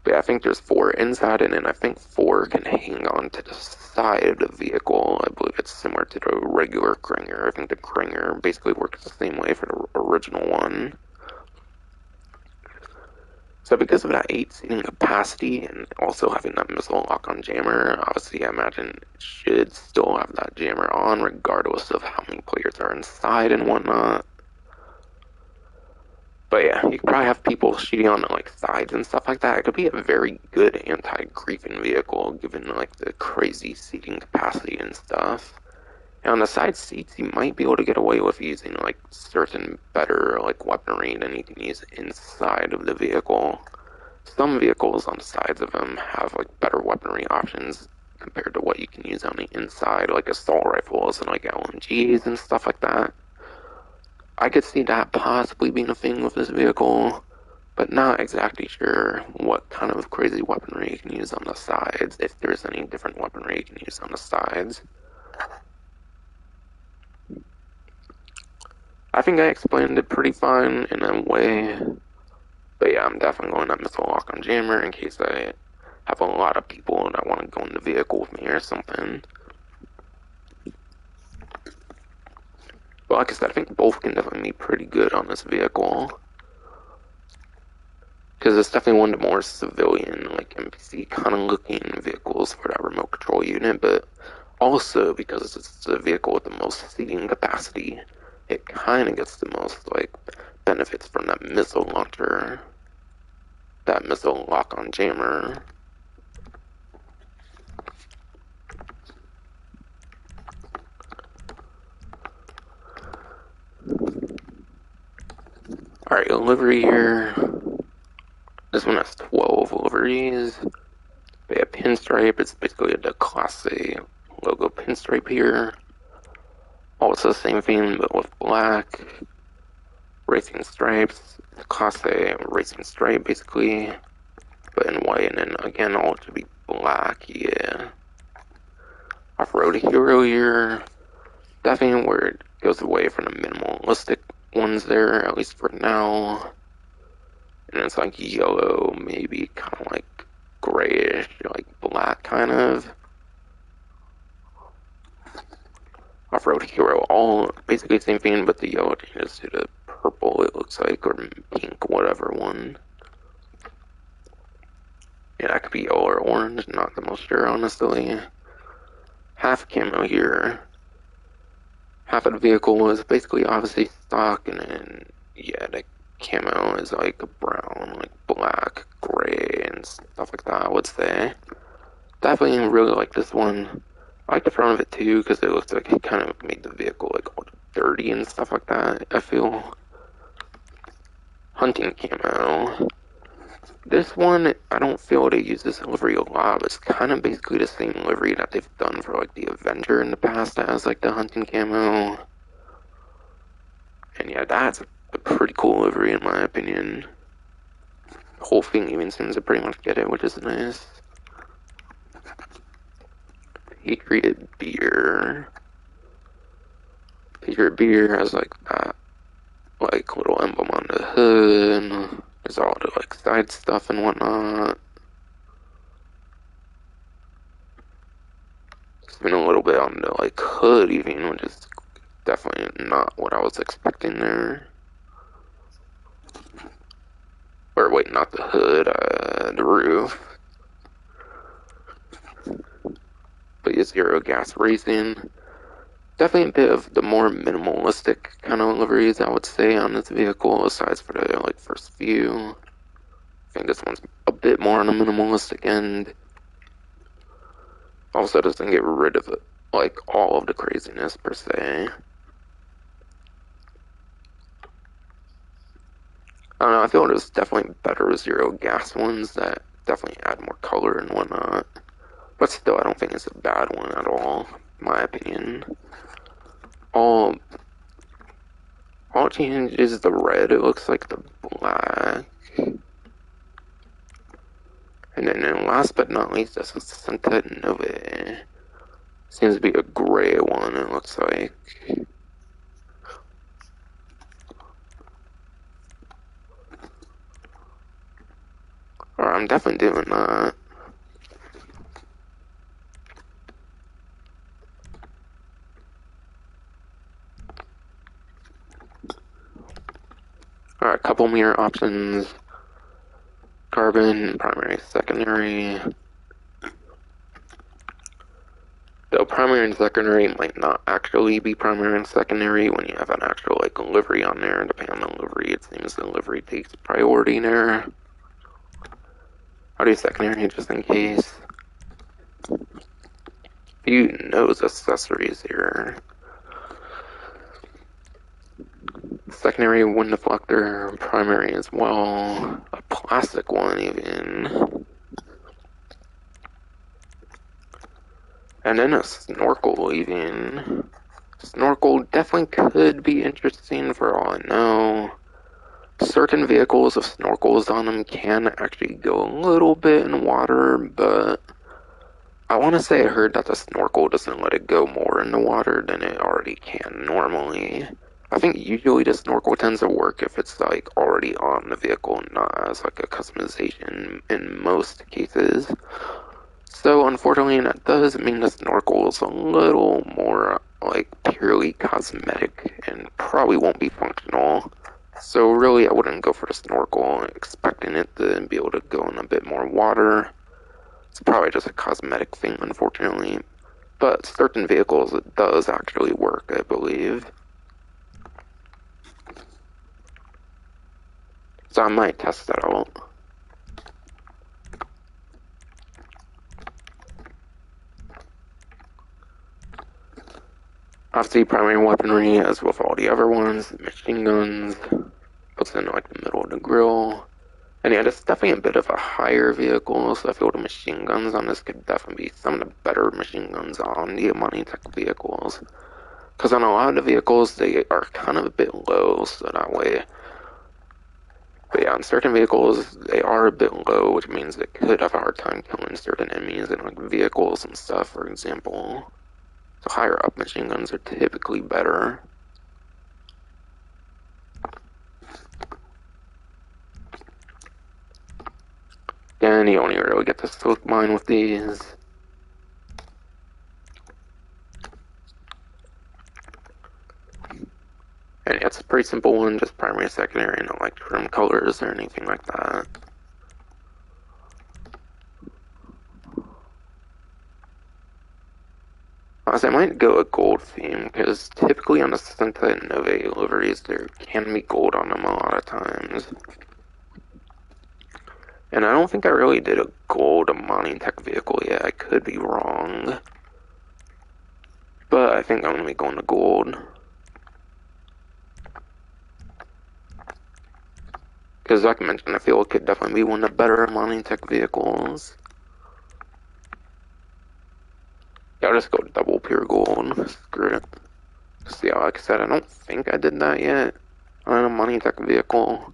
But I think there's 4 inside, and then I think 4 can hang on to the side of the vehicle. I believe it's similar to the regular Granger. I think the Granger basically works the same way for the original one. So because of that 8 seating capacity and also having that missile lock-on jammer, obviously I imagine it should still have that jammer on regardless of how many players are inside and whatnot. But yeah, you could probably have people shooting on like sides and stuff like that. It could be a very good anti-griefing vehicle given like the crazy seating capacity and stuff. And on the side seats, you might be able to get away with using like certain better like weaponry than you can use inside of the vehicle. Some vehicles on the sides of them have like better weaponry options compared to what you can use on the inside, like assault rifles and like LMGs and stuff like that. I could see that possibly being a thing with this vehicle, but not exactly sure what kind of crazy weaponry you can use on the sides, if there's any different weaponry you can use on the sides. I think I explained it pretty fine in a way, but yeah, I'm definitely going to missile lock-on jammer in case I have a lot of people that want to go in the vehicle with me or something. But like I said, I think both can definitely be pretty good on this vehicle. Because it's definitely one of the more civilian, like NPC kind of looking vehicles for that remote control unit, but also because it's the vehicle with the most seating capacity, it kind of gets the most like benefits from that missile launcher, that missile lock-on jammer. the livery here. This one has 12 liveries. They have pinstripe. It's basically a Declasse logo pinstripe here. Also same thing, but with black. Racing stripes. Declasse racing stripe, basically. But in white, and then again, all to be black, yeah. Off-road hero here. Definitely where it goes away from the minimalistic ones there, at least for now. And it's like yellow, maybe kind of like grayish, like black kind of. Off-road hero, all basically the same thing, but the yellow changes to the purple, it looks like, or pink, whatever one. Yeah, that could be yellow or orange, not the most sure, honestly. Half camo here. Half of the vehicle is basically obviously stock, and then, yeah, the camo is like brown, like black, gray, and stuff like that, I would say. Definitely really like this one. I like the front of it too, because it looks like it kind of made the vehicle like all dirty and stuff like that, I feel. Hunting camo. This one, I don't feel they use this livery a lot, but it's kind of basically the same livery that they've done for like the Avenger in the past that has like the hunting camo. And yeah, that's a pretty cool livery in my opinion. The whole thing even seems to pretty much get it, which is nice. Patriot Beer. Patriot Beer has like that like little emblem on the hood. There's all the like side stuff and whatnot. It's been a little bit on the like hood even, which is definitely not what I was expecting there. Or wait, not the hood, the roof. But yeah, Zero Gas Racing. Definitely a bit of the more minimalistic kind of liveries, I would say, on this vehicle, aside for the like first few. I think this one's a bit more on the minimalistic end. Also doesn't get rid of it, like all of the craziness per se. I don't know, I feel there's definitely better Zero Gas ones that definitely add more color and whatnot. But still, I don't think it's a bad one at all, in my opinion. All changes the red, it looks like the black. And then last but not least, this is Santa Nova. Seems to be a gray one, it looks like. Or I'm definitely doing that. Alright, couple mirror options. Carbon, primary, secondary. Though primary and secondary might not actually be primary and secondary when you have an actual like livery on there. Depending on the livery, it seems the livery takes priority there. I'll do secondary just in case. Few nose accessories here. Secondary wind deflector, primary as well. A plastic one even. And then a snorkel even. Snorkel definitely could be interesting for all I know. Certain vehicles with snorkels on them can actually go a little bit in water, but I want to say I heard that the snorkel doesn't let it go more in the water than it already can normally. I think usually the snorkel tends to work if it's like already on the vehicle, not as like a customization in most cases. So unfortunately that does mean the snorkel is a little more like purely cosmetic and probably won't be functional. So really I wouldn't go for the snorkel expecting it to be able to go in a bit more water. It's probably just a cosmetic thing unfortunately. But certain vehicles it does actually work, I believe. So I might test that out. Obviously, primary weaponry, as with all the other ones, machine guns, what's in like the middle of the grill. And yeah, it's definitely a bit of a higher vehicle, so I feel the machine guns on this could definitely be some of the better machine guns on the Money Tech vehicles. Because on a lot of the vehicles, they are kind of a bit low, so that way. But yeah, on certain vehicles, they are a bit low, which means they could have a hard time killing certain enemies in like vehicles and stuff, for example. So higher up machine guns are typically better. And you only really get to smoke mine with these. And it's a pretty simple one, just primary, secondary, not like trim colors or anything like that. Honestly, I might go a gold theme, because typically on the Senta and Nove liveries, there can be gold on them a lot of times. And I don't think I really did a gold mining tech vehicle yet, I could be wrong. But I think I'm going to be going to gold. Because like I mentioned, I feel it could definitely be one of the better mining tech vehicles. Yeah, I'll just go double pure gold. Screw it. See, like I said, I don't think I did that yet on a money tech vehicle.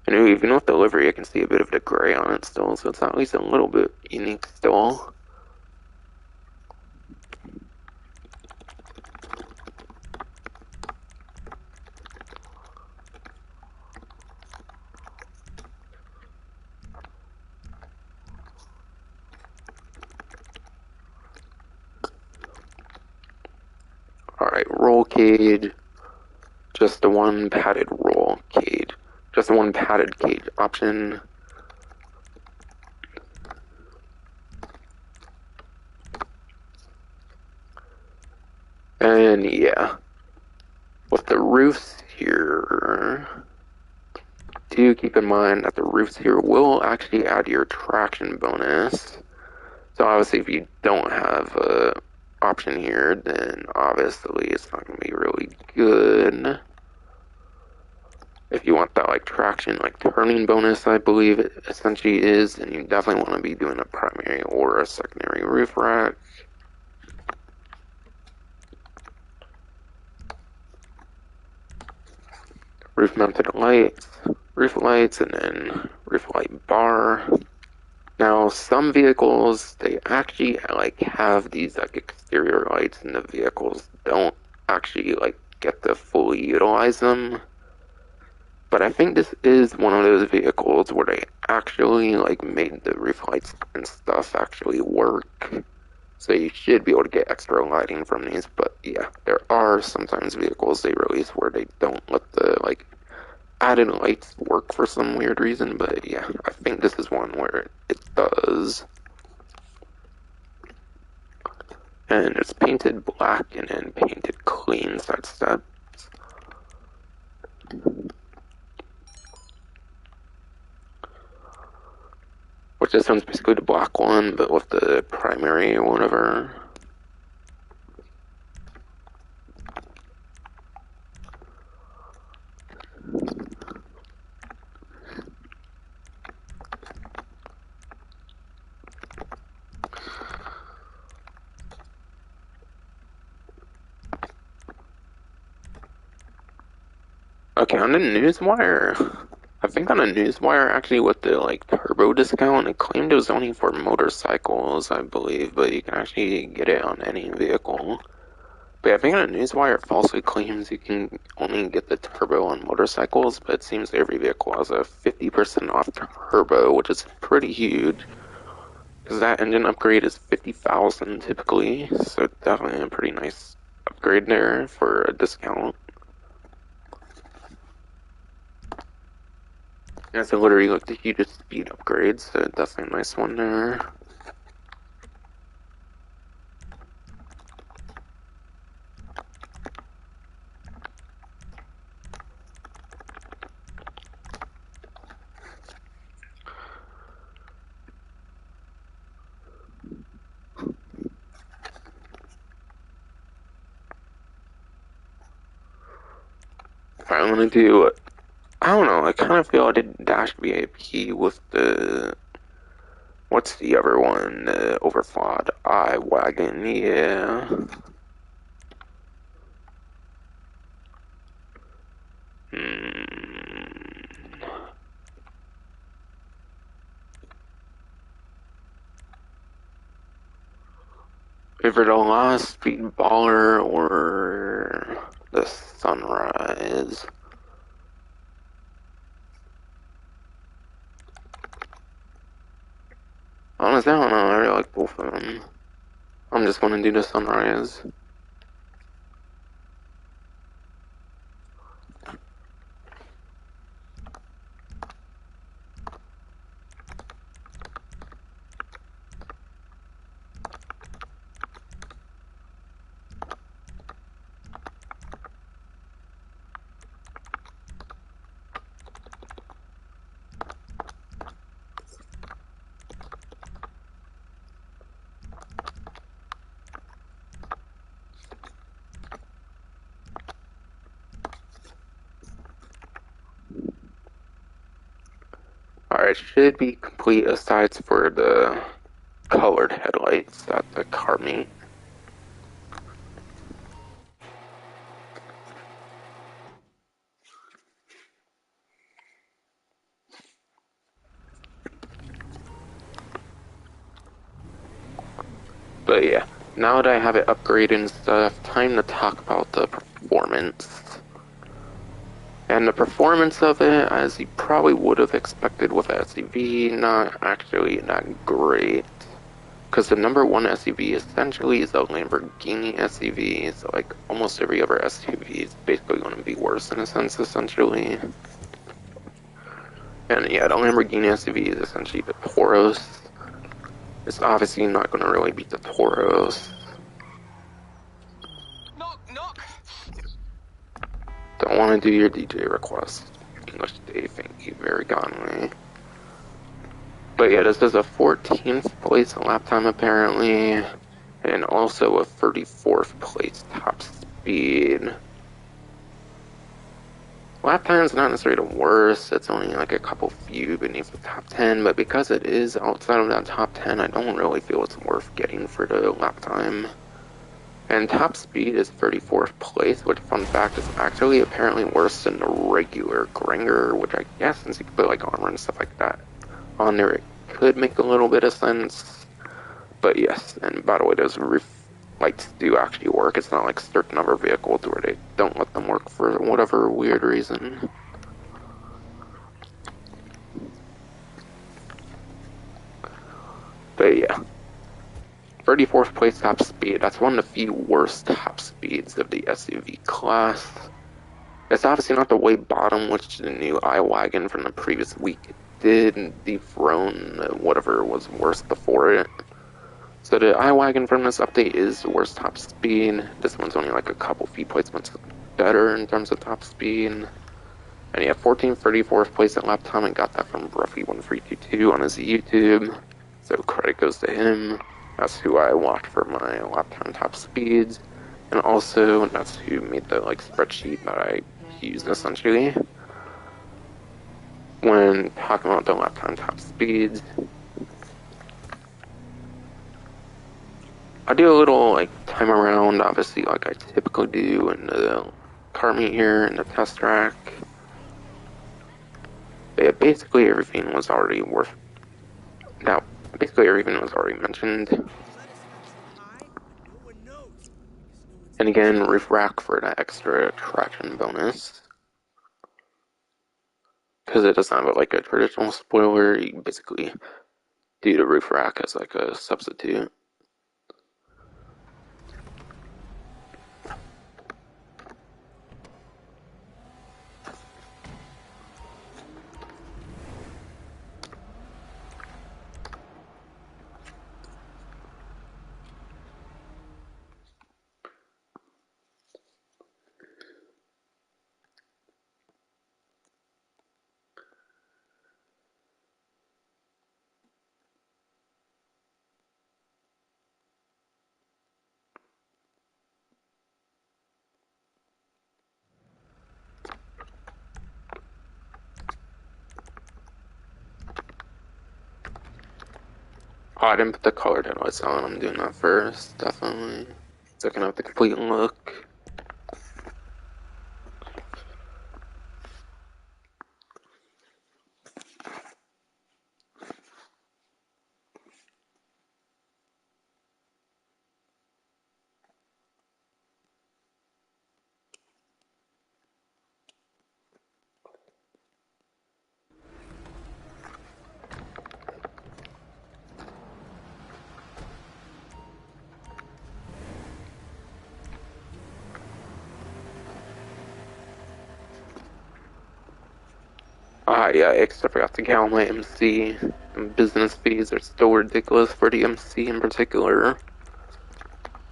And even with the livery, I can see a bit of the gray on it still, so it's at least a little bit unique still. Alright, roll cage. Just the one padded roll cage. Just the one padded cage option. And yeah, with the roofs here, do keep in mind that the roofs here will actually add your traction bonus. So obviously if you don't have a option here, then obviously it's not going to be really good. If you want that like traction, like turning bonus, I believe it essentially is, then you definitely want to be doing a primary or a secondary roof rack. Roof mounted lights, and then roof light bar. Now, some vehicles, they actually like have these like exterior lights, and the vehicles don't actually like get to fully utilize them. But I think this is one of those vehicles where they actually like made the roof lights and stuff actually work. So you should be able to get extra lighting from these. But yeah, there are sometimes vehicles they release where they don't let the like added lights work for some weird reason. But yeah, I think this is one where it does. And it's painted black and then painted clean side steps. Which this one's basically the black one, but with the primary or whatever. Okay, on the newswire, I think on a newswire actually with the like turbo discount, it claimed it was only for motorcycles, I believe, but you can actually get it on any vehicle. But yeah, I think on a newswire it falsely claims you can only get the turbo on motorcycles, but it seems every vehicle has a 50% off turbo, which is pretty huge. Because that engine upgrade is 50,000 typically, so definitely a pretty nice upgrade there for a discount. Yeah, so literally like the hugest speed upgrades, so definitely a nice one there. gonna do. I don't know. I kind of feel I did Dash VIP with the. What's the other one? The Overflawed Eye Wagon. Yeah. Either the last speed baller or the sunrise. Honestly, I don't know. I really like both of them. I'm just gonna do the sunrise. Alright, should be complete asides for the colored headlights at the car meet. But yeah, now that I have it upgraded and stuff, time to talk about the performance. And the performance of it, as you probably would have expected with SUV, not actually that great. Because the number one SUV essentially is a Lamborghini SUV, so like almost every other SUV is basically going to be worse in a sense, essentially. And yeah, the Lamborghini SUV is essentially the Tauros. It's obviously not going to really beat the Tauros. Knock, knock. Don't want to do your DJ request. English Day, thank you very kindly. But yeah, this is a 14th place lap time apparently, and also a 34th place top speed. Lap time is not necessarily the worst, it's only like a couple few beneath the top 10, but because it is outside of that top 10, I don't really feel it's worth getting for the lap time. And top speed is 34th place, which, fun fact, is actually apparently worse than the regular Granger, which I guess since you can put like armor and stuff like that on there, it could make a little bit of sense. But yes, and by the way, those roof lights do actually work. It's not like certain other vehicles where they don't let them work for whatever weird reason. But yeah. 34th place top speed. That's one of the few worst top speeds of the SUV class. It's obviously not the way bottom, which the new iWagon from the previous week did dethrone whatever was worse before it. So the iWagon from this update is the worst top speed. This one's only like a couple feet placements better in terms of top speed. And yeah, 34th place at lap time, and got that from Ruffy1322 on his YouTube. So credit goes to him. That's who I watched for my lap time top speeds. And also, that's who made the like spreadsheet that I used essentially when talking about the lap time top speeds. I do a little like time around, obviously, like I typically do in the car meet here in the test track. But yeah, basically everything was already worth. Now, basically everything was already mentioned. And again, roof rack for that extra traction bonus. Because it doesn't have like a traditional spoiler, you basically do the roof rack as like a substitute. Oh, I didn't put the color daylights on. I'm doing that first, definitely. Checking out the complete look. Yeah, except I forgot to count my MC. Business fees are still ridiculous for the MC in particular.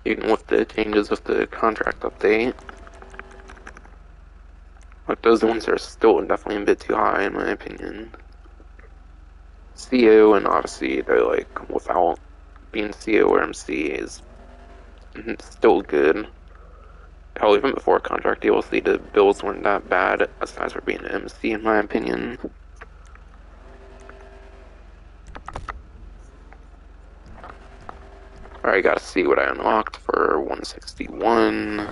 Even with the changes with the contract update. Like, those ones are still definitely a bit too high in my opinion. CO and Odyssey, they're like, without being CO or MC is still good. Hell, even before contract DLC, the bills weren't that bad aside for being an MC in my opinion. Alright, gotta see what I unlocked for 161.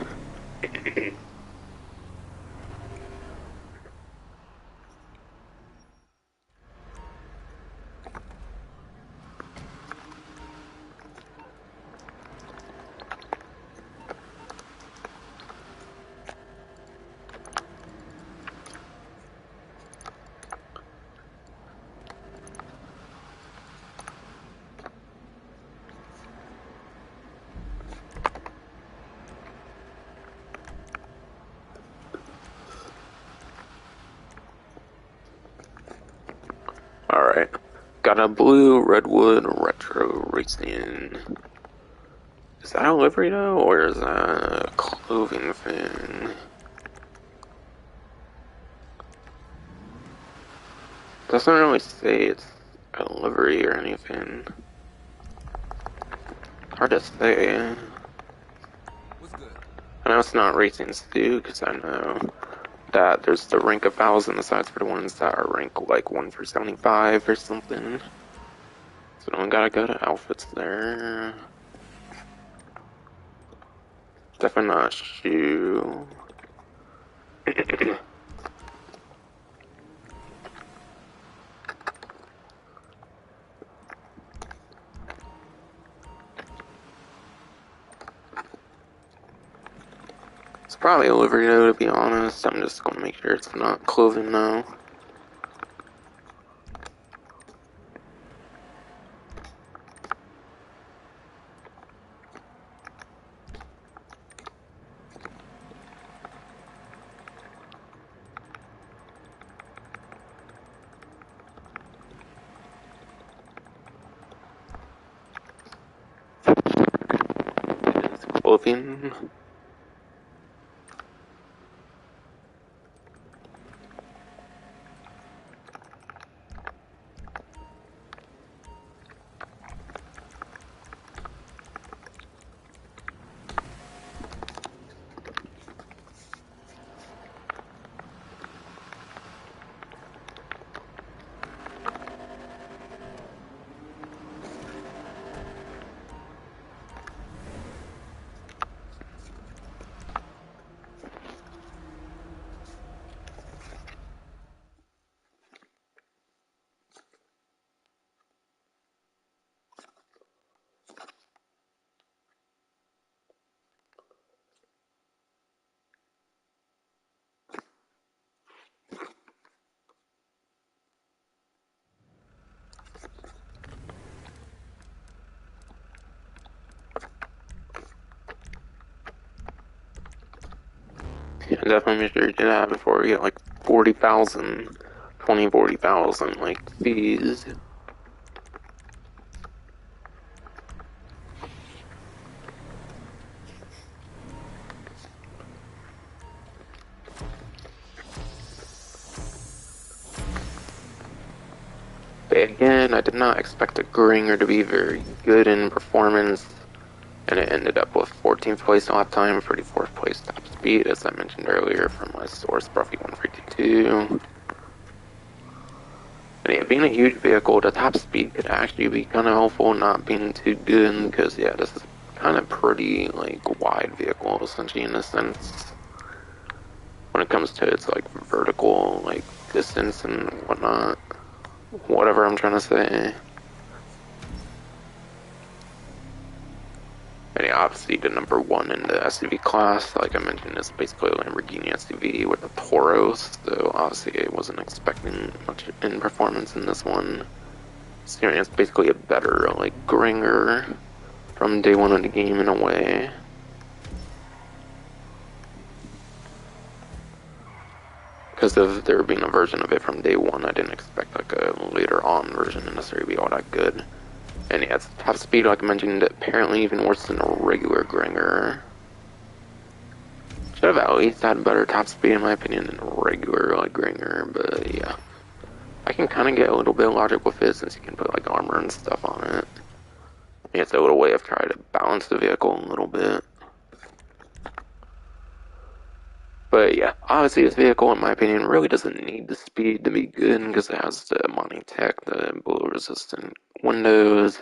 Alright. Got a blue redwood retro racing. Is that a livery though, or is that a clothing thing? Doesn't really say it's a livery or anything. Hard to say. What's good? I know it's not racing Stu, because I know that there's the rank of 1,000 aside for the ones that are rank like 1 through 75 or something. So then we gotta go to outfits there. Definitely not shoe. It's probably a livery though, to be honest. I'm just gonna make sure it's not clothing though. It's clothing. Yeah, definitely make sure you do that before we get like 40,000, 40,000 like fees. But again, I did not expect a Granger to be very good in performance, and it ended up with 14th place lap time, 34th place top speed, as I mentioned earlier from my source, Bruffy 152. And yeah, being a huge vehicle, the top speed could actually be kind of helpful, not being too good, because yeah, this is kind of pretty, like, wide vehicle, essentially, in a sense, when it comes to its, like, vertical, like, distance and whatnot, whatever I'm trying to say. And yeah, obviously the number one in the SUV class, like I mentioned, is basically a Lamborghini SUV with a Taurus, so obviously I wasn't expecting much in performance in this one. So it's basically a better, like, Granger from day one of the game in a way. Because of there being a version of it from day one, I didn't expect like a later on version to necessarily be all that good. And yeah, it's top speed, like I mentioned, apparently even worse than a regular Granger. Should have at least had better top speed in my opinion than a regular like Granger, but yeah. I can kind of get a little bit of logic with it since you can put like armor and stuff on it. Yeah, it's a little way of trying to balance the vehicle a little bit. But yeah, obviously this vehicle, in my opinion, really doesn't need the speed to be good because it has the modding tech, the bullet-resistant windows,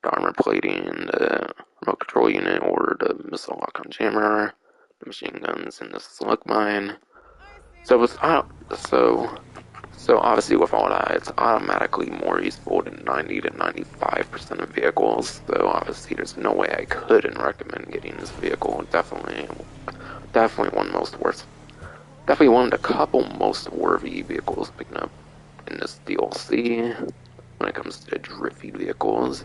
the armor plating, the remote control unit, or the missile lock-on jammer, the machine guns, and the slug mine. So so obviously with all that, it's automatically more useful than 90 to 95% of vehicles. So obviously, there's no way I couldn't recommend getting this vehicle. Definitely definitely one of the couple most worthy vehicles picking up in this DLC when it comes to drifty vehicles.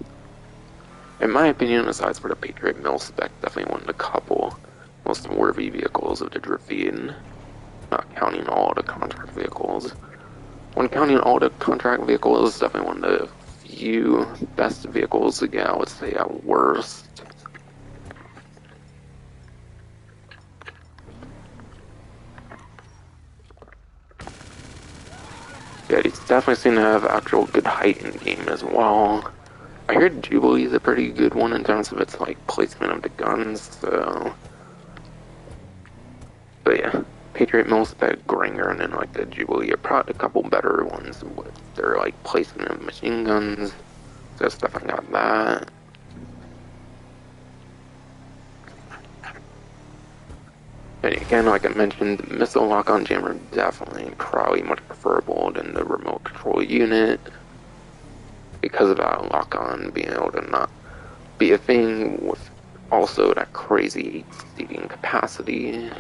In my opinion, aside for the Patriot Mill spec, definitely one of the couple most worthy vehicles of the drifting, not counting all the contract vehicles. When counting all the contract vehicles, it's definitely one of the few best vehicles to get, I would say, at worst. Yeah, these definitely seem to have actual good height in the game as well. I heard Jubilee is a pretty good one in terms of its like placement of the guns, so. But yeah, Patriot Millspec, Granger, and then like the Jubilee are probably a couple better ones with their like placement of machine guns. So stuff I got that. And again, like I mentioned, the missile lock-on jammer definitely probably much preferable than the remote control unit because of that lock-on being able to not be a thing with also that crazy seating capacity.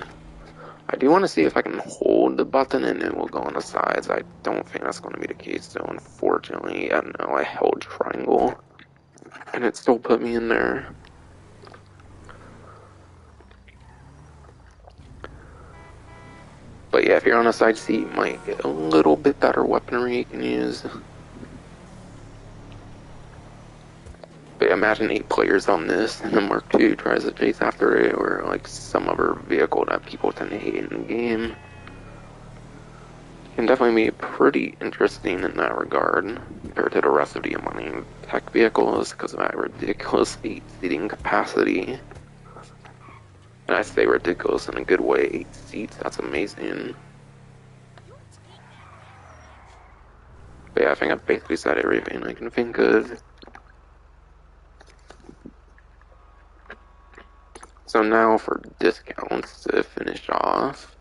I do want to see if I can hold the button and it will go on the sides. I don't think that's going to be the case though, unfortunately. I don't know, I held triangle and it still put me in there. But yeah, if you're on a side seat, you might get a little bit better weaponry you can use. But imagine 8 players on this, and the Mark II tries to chase after it, or like some other vehicle that people tend to hate in the game. It can definitely be pretty interesting in that regard, compared to the rest of the money tech vehicles, because of that ridiculous 8 seating capacity. And I say ridiculous in a good way, 8 seats, that's amazing. But yeah, I think I've basically said everything I can think of. So now for discounts to finish off.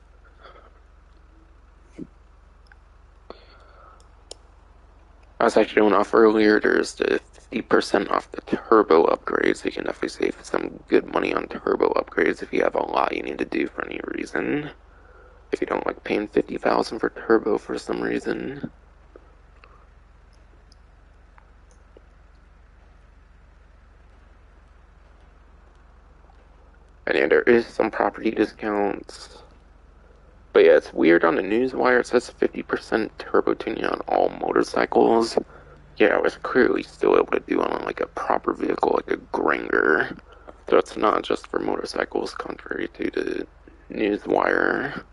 I was actually showing off earlier, there's the 50% off the turbo upgrades. You can definitely save some good money on turbo upgrades if you have a lot you need to do for any reason. If you don't like paying $50,000 for turbo for some reason. And yeah, there is some property discounts. But yeah, it's weird on the newswire, it says 50% turbo tuning on all motorcycles. Yeah, I was clearly still able to do on like a proper vehicle like a Granger. So it's not just for motorcycles, contrary to the newswire.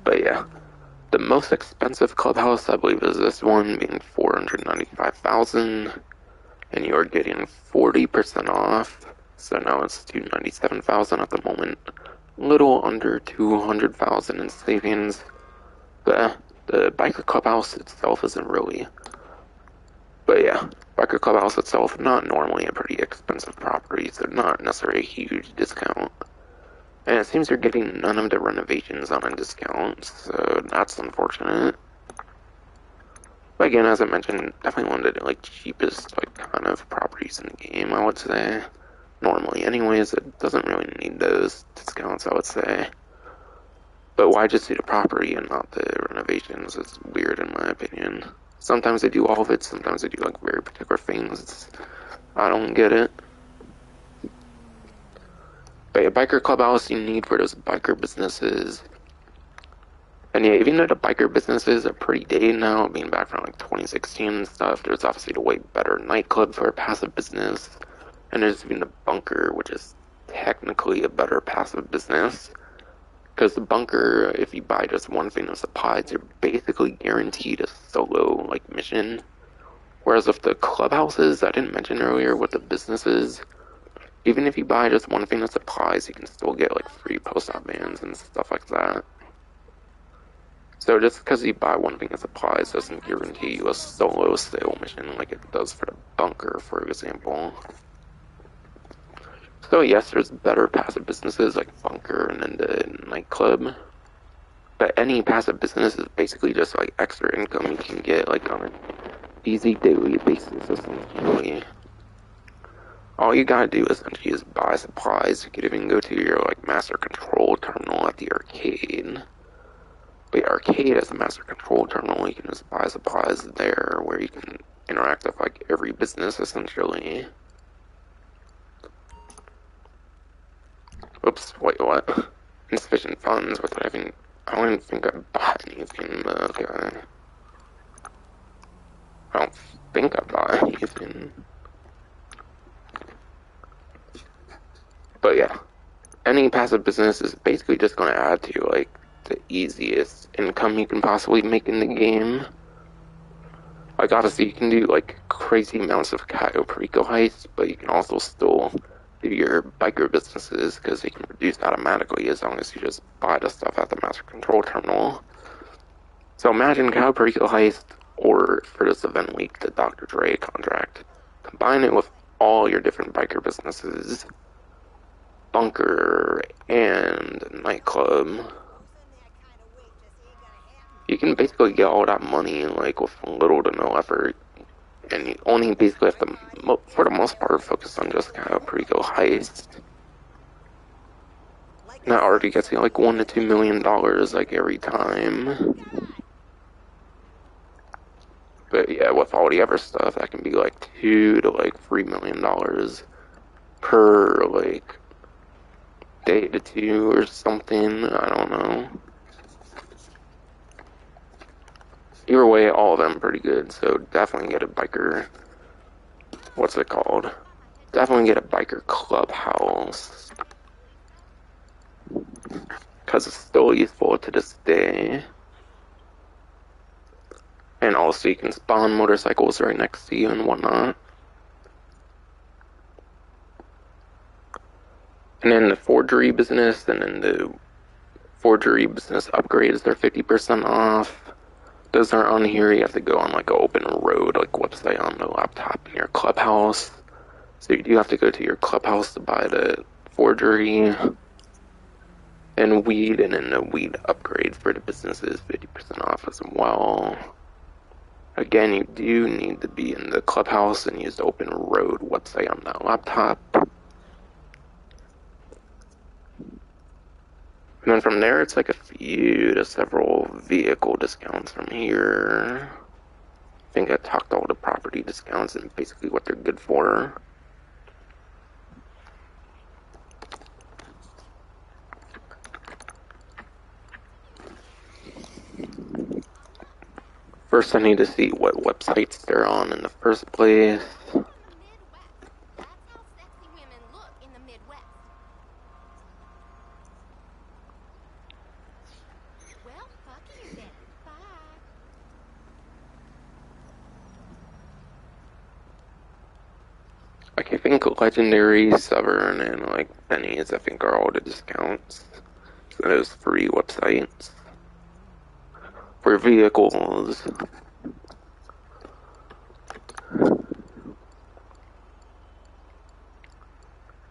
But yeah, The most expensive clubhouse, I believe, is this one, being $495,000, and you are getting 40% off. So now it's $297,000 at the moment, little under $200,000 in savings. But the biker clubhouse itself isn't really. But yeah, biker clubhouse itself, not normally a pretty expensive property, so not necessarily a huge discount. And it seems you're getting none of the renovations on a discount, so that's unfortunate. But again, as I mentioned, definitely one of the cheapest kind of properties in the game, I would say. Normally, anyways, it doesn't really need those discounts, I would say. But why just do the property and not the renovations? It's weird in my opinion. Sometimes they do all of it, sometimes they do very particular things. I don't get it. But a biker clubhouse you need for those biker businesses. And yeah, even though the biker businesses are pretty dated now, being back from 2016 and stuff, there's obviously the way better nightclub for a passive business. And there's even the bunker, which is technically a better passive business. Because the bunker, if you buy just one thing of supplies, you're basically guaranteed a solo mission. Whereas with the clubhouses, I didn't mention earlier what the businesses, even if you buy just one thing of supplies, you can still get free post-op vans and stuff like that. So just because you buy one thing of supplies doesn't guarantee you a solo sale mission like it does for the bunker, for example. So yes, there's better passive businesses like bunker and then the nightclub. But any passive business is basically just extra income you can get on an easy daily basis, essentially. All you gotta do essentially is buy supplies. You could even go to your master control terminal at the arcade. But the arcade has a master control terminal. You can just buy supplies there, where you can interact with every business essentially. Oops, wait, what? Insufficient funds? What did I think? I don't even think I bought anything, but okay. I don't think I bought anything. But yeah, any passive business is basically just going to add to the easiest income you can possibly make in the game. Obviously you can do crazy amounts of Cayo Perico heists, but you can also still do your biker businesses because they can produce automatically as long as you just buy the stuff at the master control terminal. So imagine Cayo Perico heist, or for this event week, the Dr. Dre contract. Combine it with all your different biker businesses, bunker, and nightclub. You can basically get all that money with little to no effort, and you only basically have to, for the most part, focus on just Cayo Perico heist. And that already gets you $1 to $2 million every time. But yeah, with all the other stuff, that can be $2 to $3 million per day to two or something. I don't know. Either way, all of them are pretty good. So definitely get a biker. What's it called? Definitely get a biker clubhouse, because it's still useful to this day. And also you can spawn motorcycles right next to you and whatnot. And then the forgery business, and then the forgery business upgrades, they're 50% off. Those aren't on here. You have to go on an open road website on the laptop in your clubhouse. So you do have to go to your clubhouse to buy the forgery and weed, and then the weed upgrade for the businesses 50% off as well. Again, you do need to be in the clubhouse and use the open road website on that laptop. And then from there, it's a few to several vehicle discounts from here. I think I talked all the property discounts and basically what they're good for. First, I need to see what websites they're on in the first place. Like, I think Legendary, Severn, and, like, Benny's, I think, are all the discounts. So those free websites. For vehicles.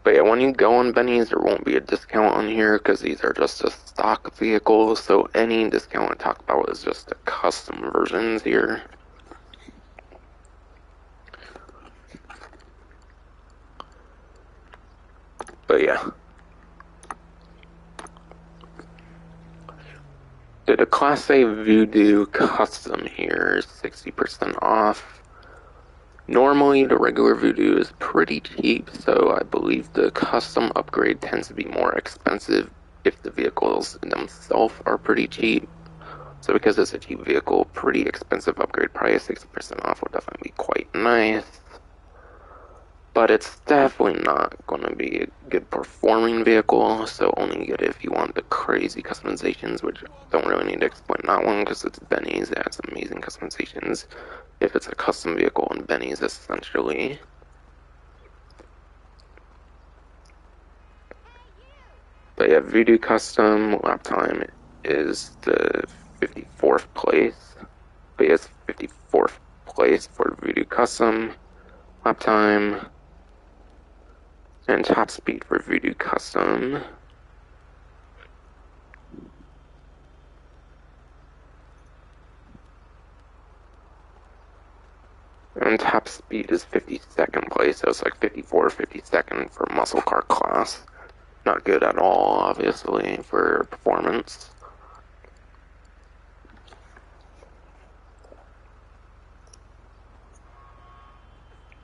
But yeah, when you go on Benny's, there won't be a discount on here because these are just a stock vehicles. So any discount I talk about is just the custom versions here. But yeah. The Declasse Voodoo Custom here is 60% off. Normally, the regular Voodoo is pretty cheap, so I believe the custom upgrade tends to be more expensive if the vehicles themselves are pretty cheap. So because it's a cheap vehicle, pretty expensive upgrade price, 60% off would definitely be quite nice. But it's definitely not going to be a good performing vehicle, so only get it if you want the crazy customizations, which don't really need to explain that one because it's Benny's. It has amazing customizations if it's a custom vehicle in Benny's, essentially. But yeah, Voodoo Custom lap time is the 54th place. But yeah, it's 54th place for Voodoo Custom lap time. And top speed for Voodoo Custom. And top speed is 52nd place, so it's like 54, 52nd for muscle car class. Not good at all, obviously, for performance.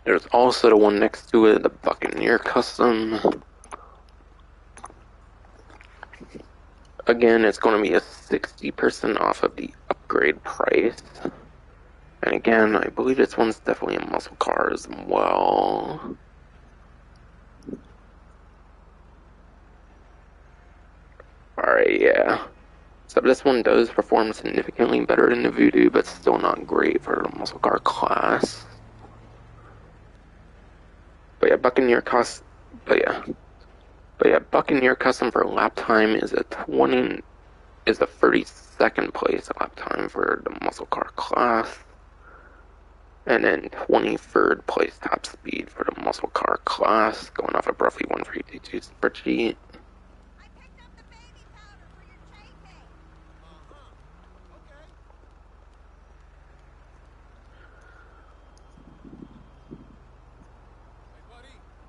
There's also the one next to it, the Buccaneer Custom. Again, it's going to be a 60% off of the upgrade price. And again, I believe this one's definitely a muscle car as well. Alright, yeah. So this one does perform significantly better than the Voodoo, but still not great for the muscle car class. But yeah, Buccaneer Custom for lap time is a 32nd place lap time for the muscle car class. And then 23rd place top speed for the muscle car class, going off a roughly 142 spreadsheet.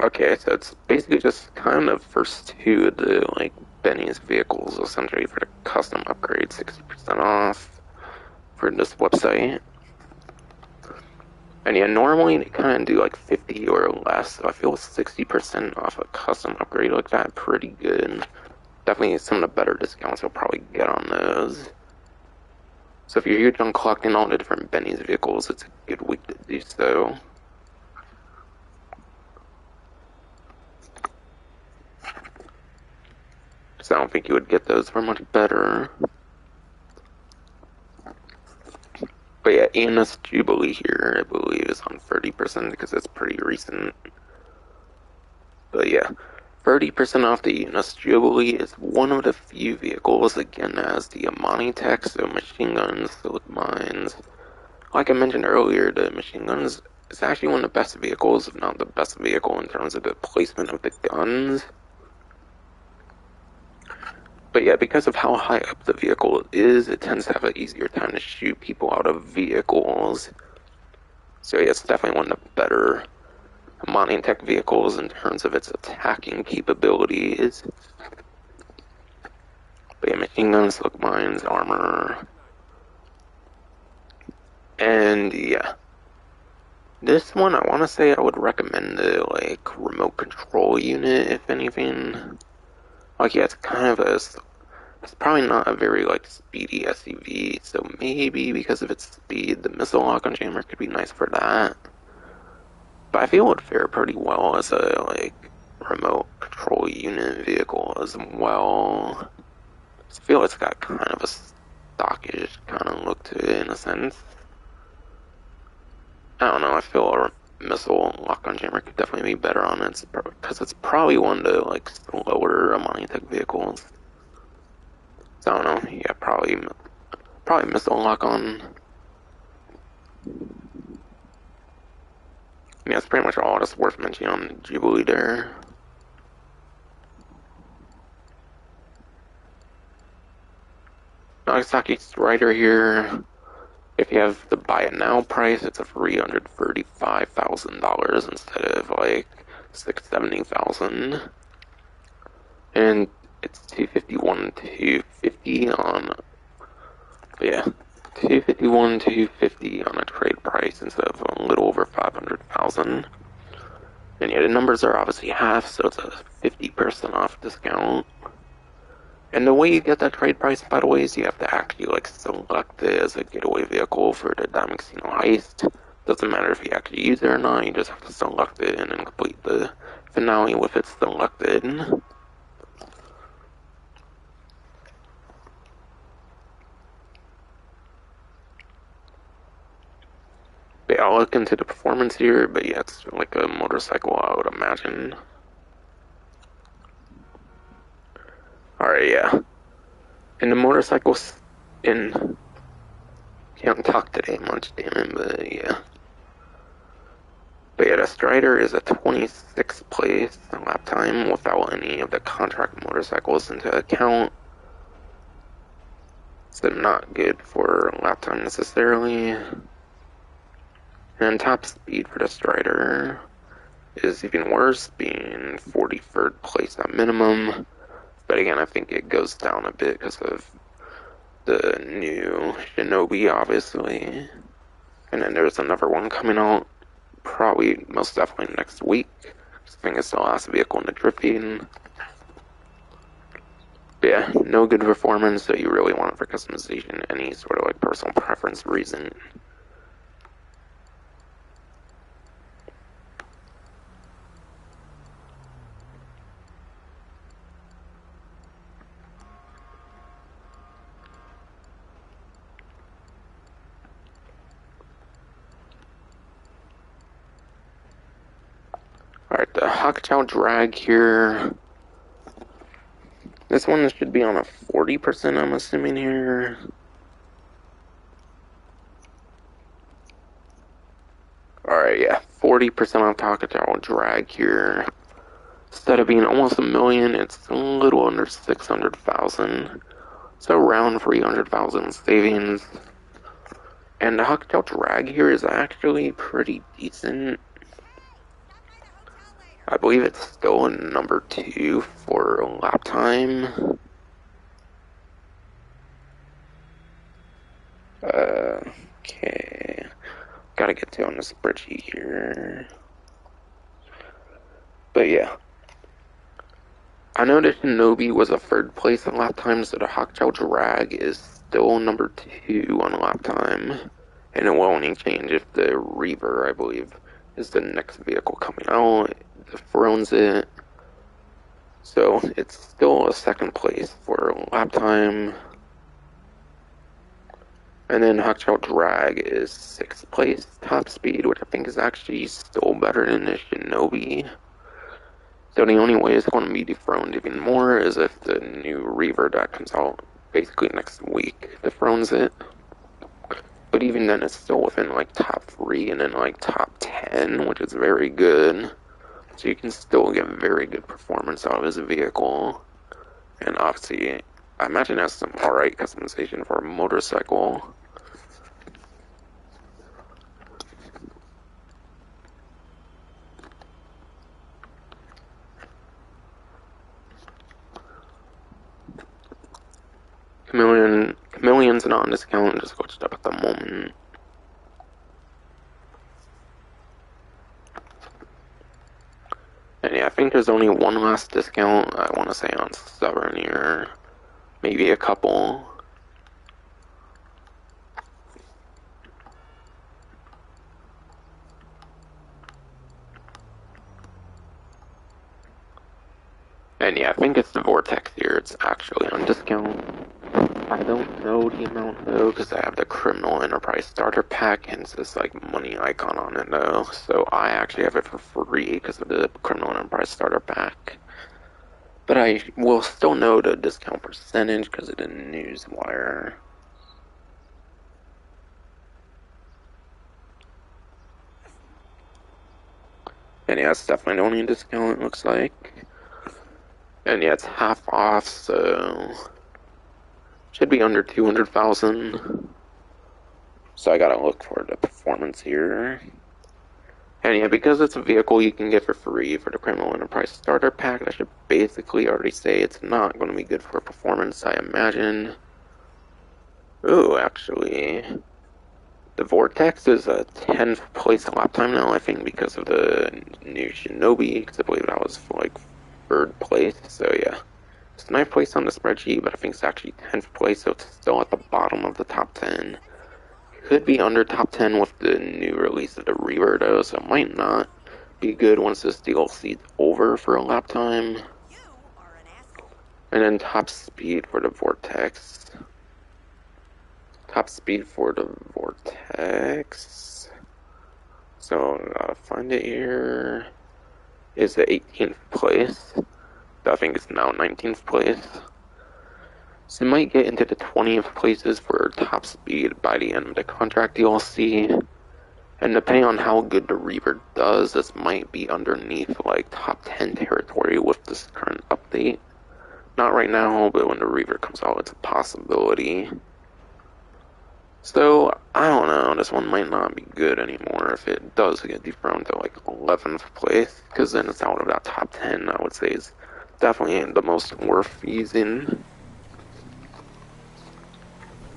Okay, so it's basically just kind of first two of the like Benny's vehicles essentially for the custom upgrade, 60% off for this website. And yeah, normally they kind of do like 50 or less, so I feel 60% off a custom upgrade like that pretty good. Definitely some of the better discounts you'll probably get on those. So if you're huge on collecting all the different Benny's vehicles, it's a good week to do so. So I don't think you would get those for much better. But yeah, ENS Jubilee here, I believe, is on 30% because it's pretty recent. But yeah, 30% off the ENS Jubilee is one of the few vehicles, again, as the Amani tech, so machine guns, silk mines. Like I mentioned earlier, the machine guns is actually one of the best vehicles, if not the best vehicle in terms of the placement of the guns. But yeah, because of how high up the vehicle is, it tends to have an easier time to shoot people out of vehicles. So yeah, it's definitely one of the better Amani tech vehicles in terms of its attacking capabilities. But yeah, machine guns, silk mines, armor. And yeah. This one, I want to say I would recommend the, like, remote control unit, if anything. Like, yeah, it's kind of a... It's probably not a very, like, speedy SUV, so maybe because of its speed, the missile lock on jammer could be nice for that. But I feel it would fare pretty well as a, like, remote control unit vehicle as well. I feel it's got kind of a stockish kind of look to it in a sense. I don't know, I feel missile lock-on jammer could definitely be better on it, because it's probably one of the like slower money tech vehicles. So I don't know. Yeah, probably missile lock-on. Yeah, that's pretty much all that's worth mentioning on the Jubilee there. Nagasaki Strider here. If you have the buy it now price, it's a $335,000 instead of like $670,000, and it's 251 250 on. Yeah, 251 250 on a trade price instead of a little over 500,000. And yeah, the numbers are obviously half, so it's a 50% off discount. And the way you get that trade price, by the way, is you have to actually like select it as a getaway vehicle for the Diamond Casino heist. Doesn't matter if you actually use it or not, you just have to select it and then complete the finale with it selected. But yeah, I'll look into the performance here, but yeah, it's like a motorcycle, I would imagine. Alright, yeah. And the motorcycles in... Can't talk today much, damn it, but yeah. But yeah, the Strider is a 26th place lap time without any of the contract motorcycles into account. So not good for lap time necessarily. And top speed for the Strider is even worse, being 43rd place at minimum. But again, I think it goes down a bit because of the new Shinobi, obviously. And then there's another one coming out, probably most definitely next week. I think it's the last vehicle in the drifting. But yeah, no good performance, so you really want it for customization, any sort of like personal preference reason. Alright, the Hakuchou drag here. This one should be on a 40%, I'm assuming here. Alright, yeah, 40% off Hakuchou drag here. Instead of being almost $1 million, it's a little under 600,000. So around 300,000 savings. And the Hakuchou drag here is actually pretty decent. I believe it's still number 2 for lap time. Okay. Gotta get to on the spreadsheet here. But yeah. I know that Shinobi was a 3rd place in lap time, so the Hakuchou drag is still number 2 on lap time. And it will only change if the Reaver, I believe, is the next vehicle coming out. Dethrones it. So it's still a 2nd place for lap time. And then Hakuchou drag is 6th place top speed, which I think is actually still better than the Shinobi. So the only way it's going to be dethroned even more is if the new Reaver that comes out basically next week dethrones it. But even then, it's still within like top 3 and then like top 10, which is very good. So you can still get very good performance out of his vehicle. And obviously, I imagine that's some alright customization for a motorcycle. Chameleon's not on discount, just glitched up at the moment. And yeah, I think there's only one last discount, I want to say on Souvenir. Maybe a couple. And yeah, I think it's the Vortex here, it's actually on discount. I don't know the amount though, because I have the Criminal Enterprise Starter Pack, and it's this like money icon on it though. So I actually have it for free because of the Criminal Enterprise Starter Pack. But I will still know the discount percentage because of the newswire. And yeah, it's definitely the only discount it looks like. And yeah, it's half off, so should be under 200,000. So I gotta look for the performance here. And yeah, because it's a vehicle you can get for free for the Criminal Enterprise Starter Pack, I should basically already say it's not going to be good for performance, I imagine. Ooh, actually, the Vortex is a 10th place lap time now, I think, because of the new Shinobi, because I believe that was like 3rd place, so yeah. It's 9th place on the spreadsheet, but I think it's actually 10th place, so it's still at the bottom of the top 10. Could be under top 10 with the new release of the Reaver though, so it might not be good once this DLC's over for a lap time. And then top speed for the Vortex. Top speed for the Vortex. So, gotta find it here. Is the 18th place. I think it's now 19th place. So it might get into the 20th places for top speed by the end of the contract DLC. And depending on how good the Reaver does, this might be underneath like top 10 territory with this current update. Not right now, but when the Reaver comes out, it's a possibility. So, I don't know, this one might not be good anymore if it does get dethroned to like 11th place, because then it's out of that top 10, I would say is definitely the most worth using.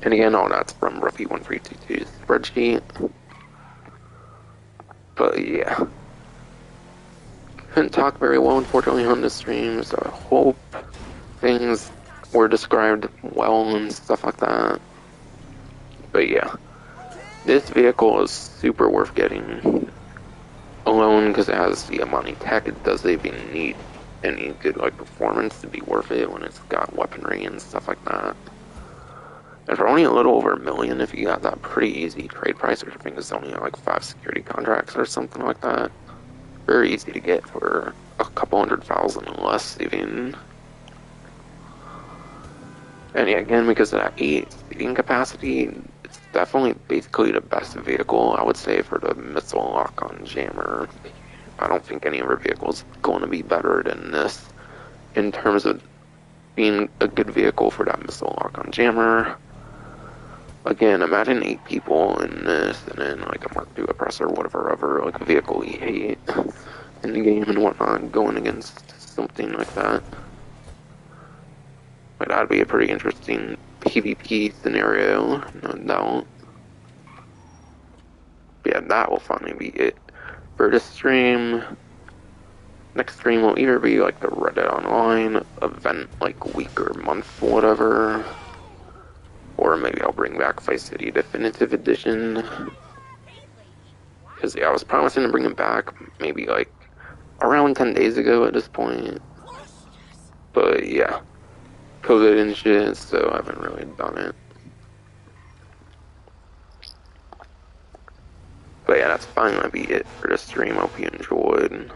And again, all that's from Ruffy1322's spreadsheet. But yeah. Couldn't talk very well, unfortunately, on the stream, so I hope things were described well and stuff like that. But yeah. This vehicle is super worth getting alone because it has the Amani tech. It doesn't even need any good like performance to be worth it when it's got weaponry and stuff like that. And for only a little over $1 million, if you got that pretty easy trade price, which I think is only like 5 security contracts or something like that. Very easy to get for a couple 100,000 less even. And yeah, again, because of that 8 seating capacity, it's definitely basically the best vehicle, I would say, for the missile lock-on jammer. I don't think any other vehicle is going to be better than this in terms of being a good vehicle for that missile lock-on jammer. Again, imagine 8 people in this, and then like a Mark II oppressor, whatever other like vehicle you hate in the game and whatnot, going against something like that. Like that'd be a pretty interesting PvP scenario, no doubt. But yeah, that will finally be it for this stream. Next stream will either be like the Reddit Online event, like week or month, whatever. Or maybe I'll bring back Vice City Definitive Edition. Because yeah, I was promising to bring it back maybe like around 10 days ago at this point. But yeah, COVID and shit, so I haven't really done it. But yeah, that's finally be it for the stream. Hope you enjoyed.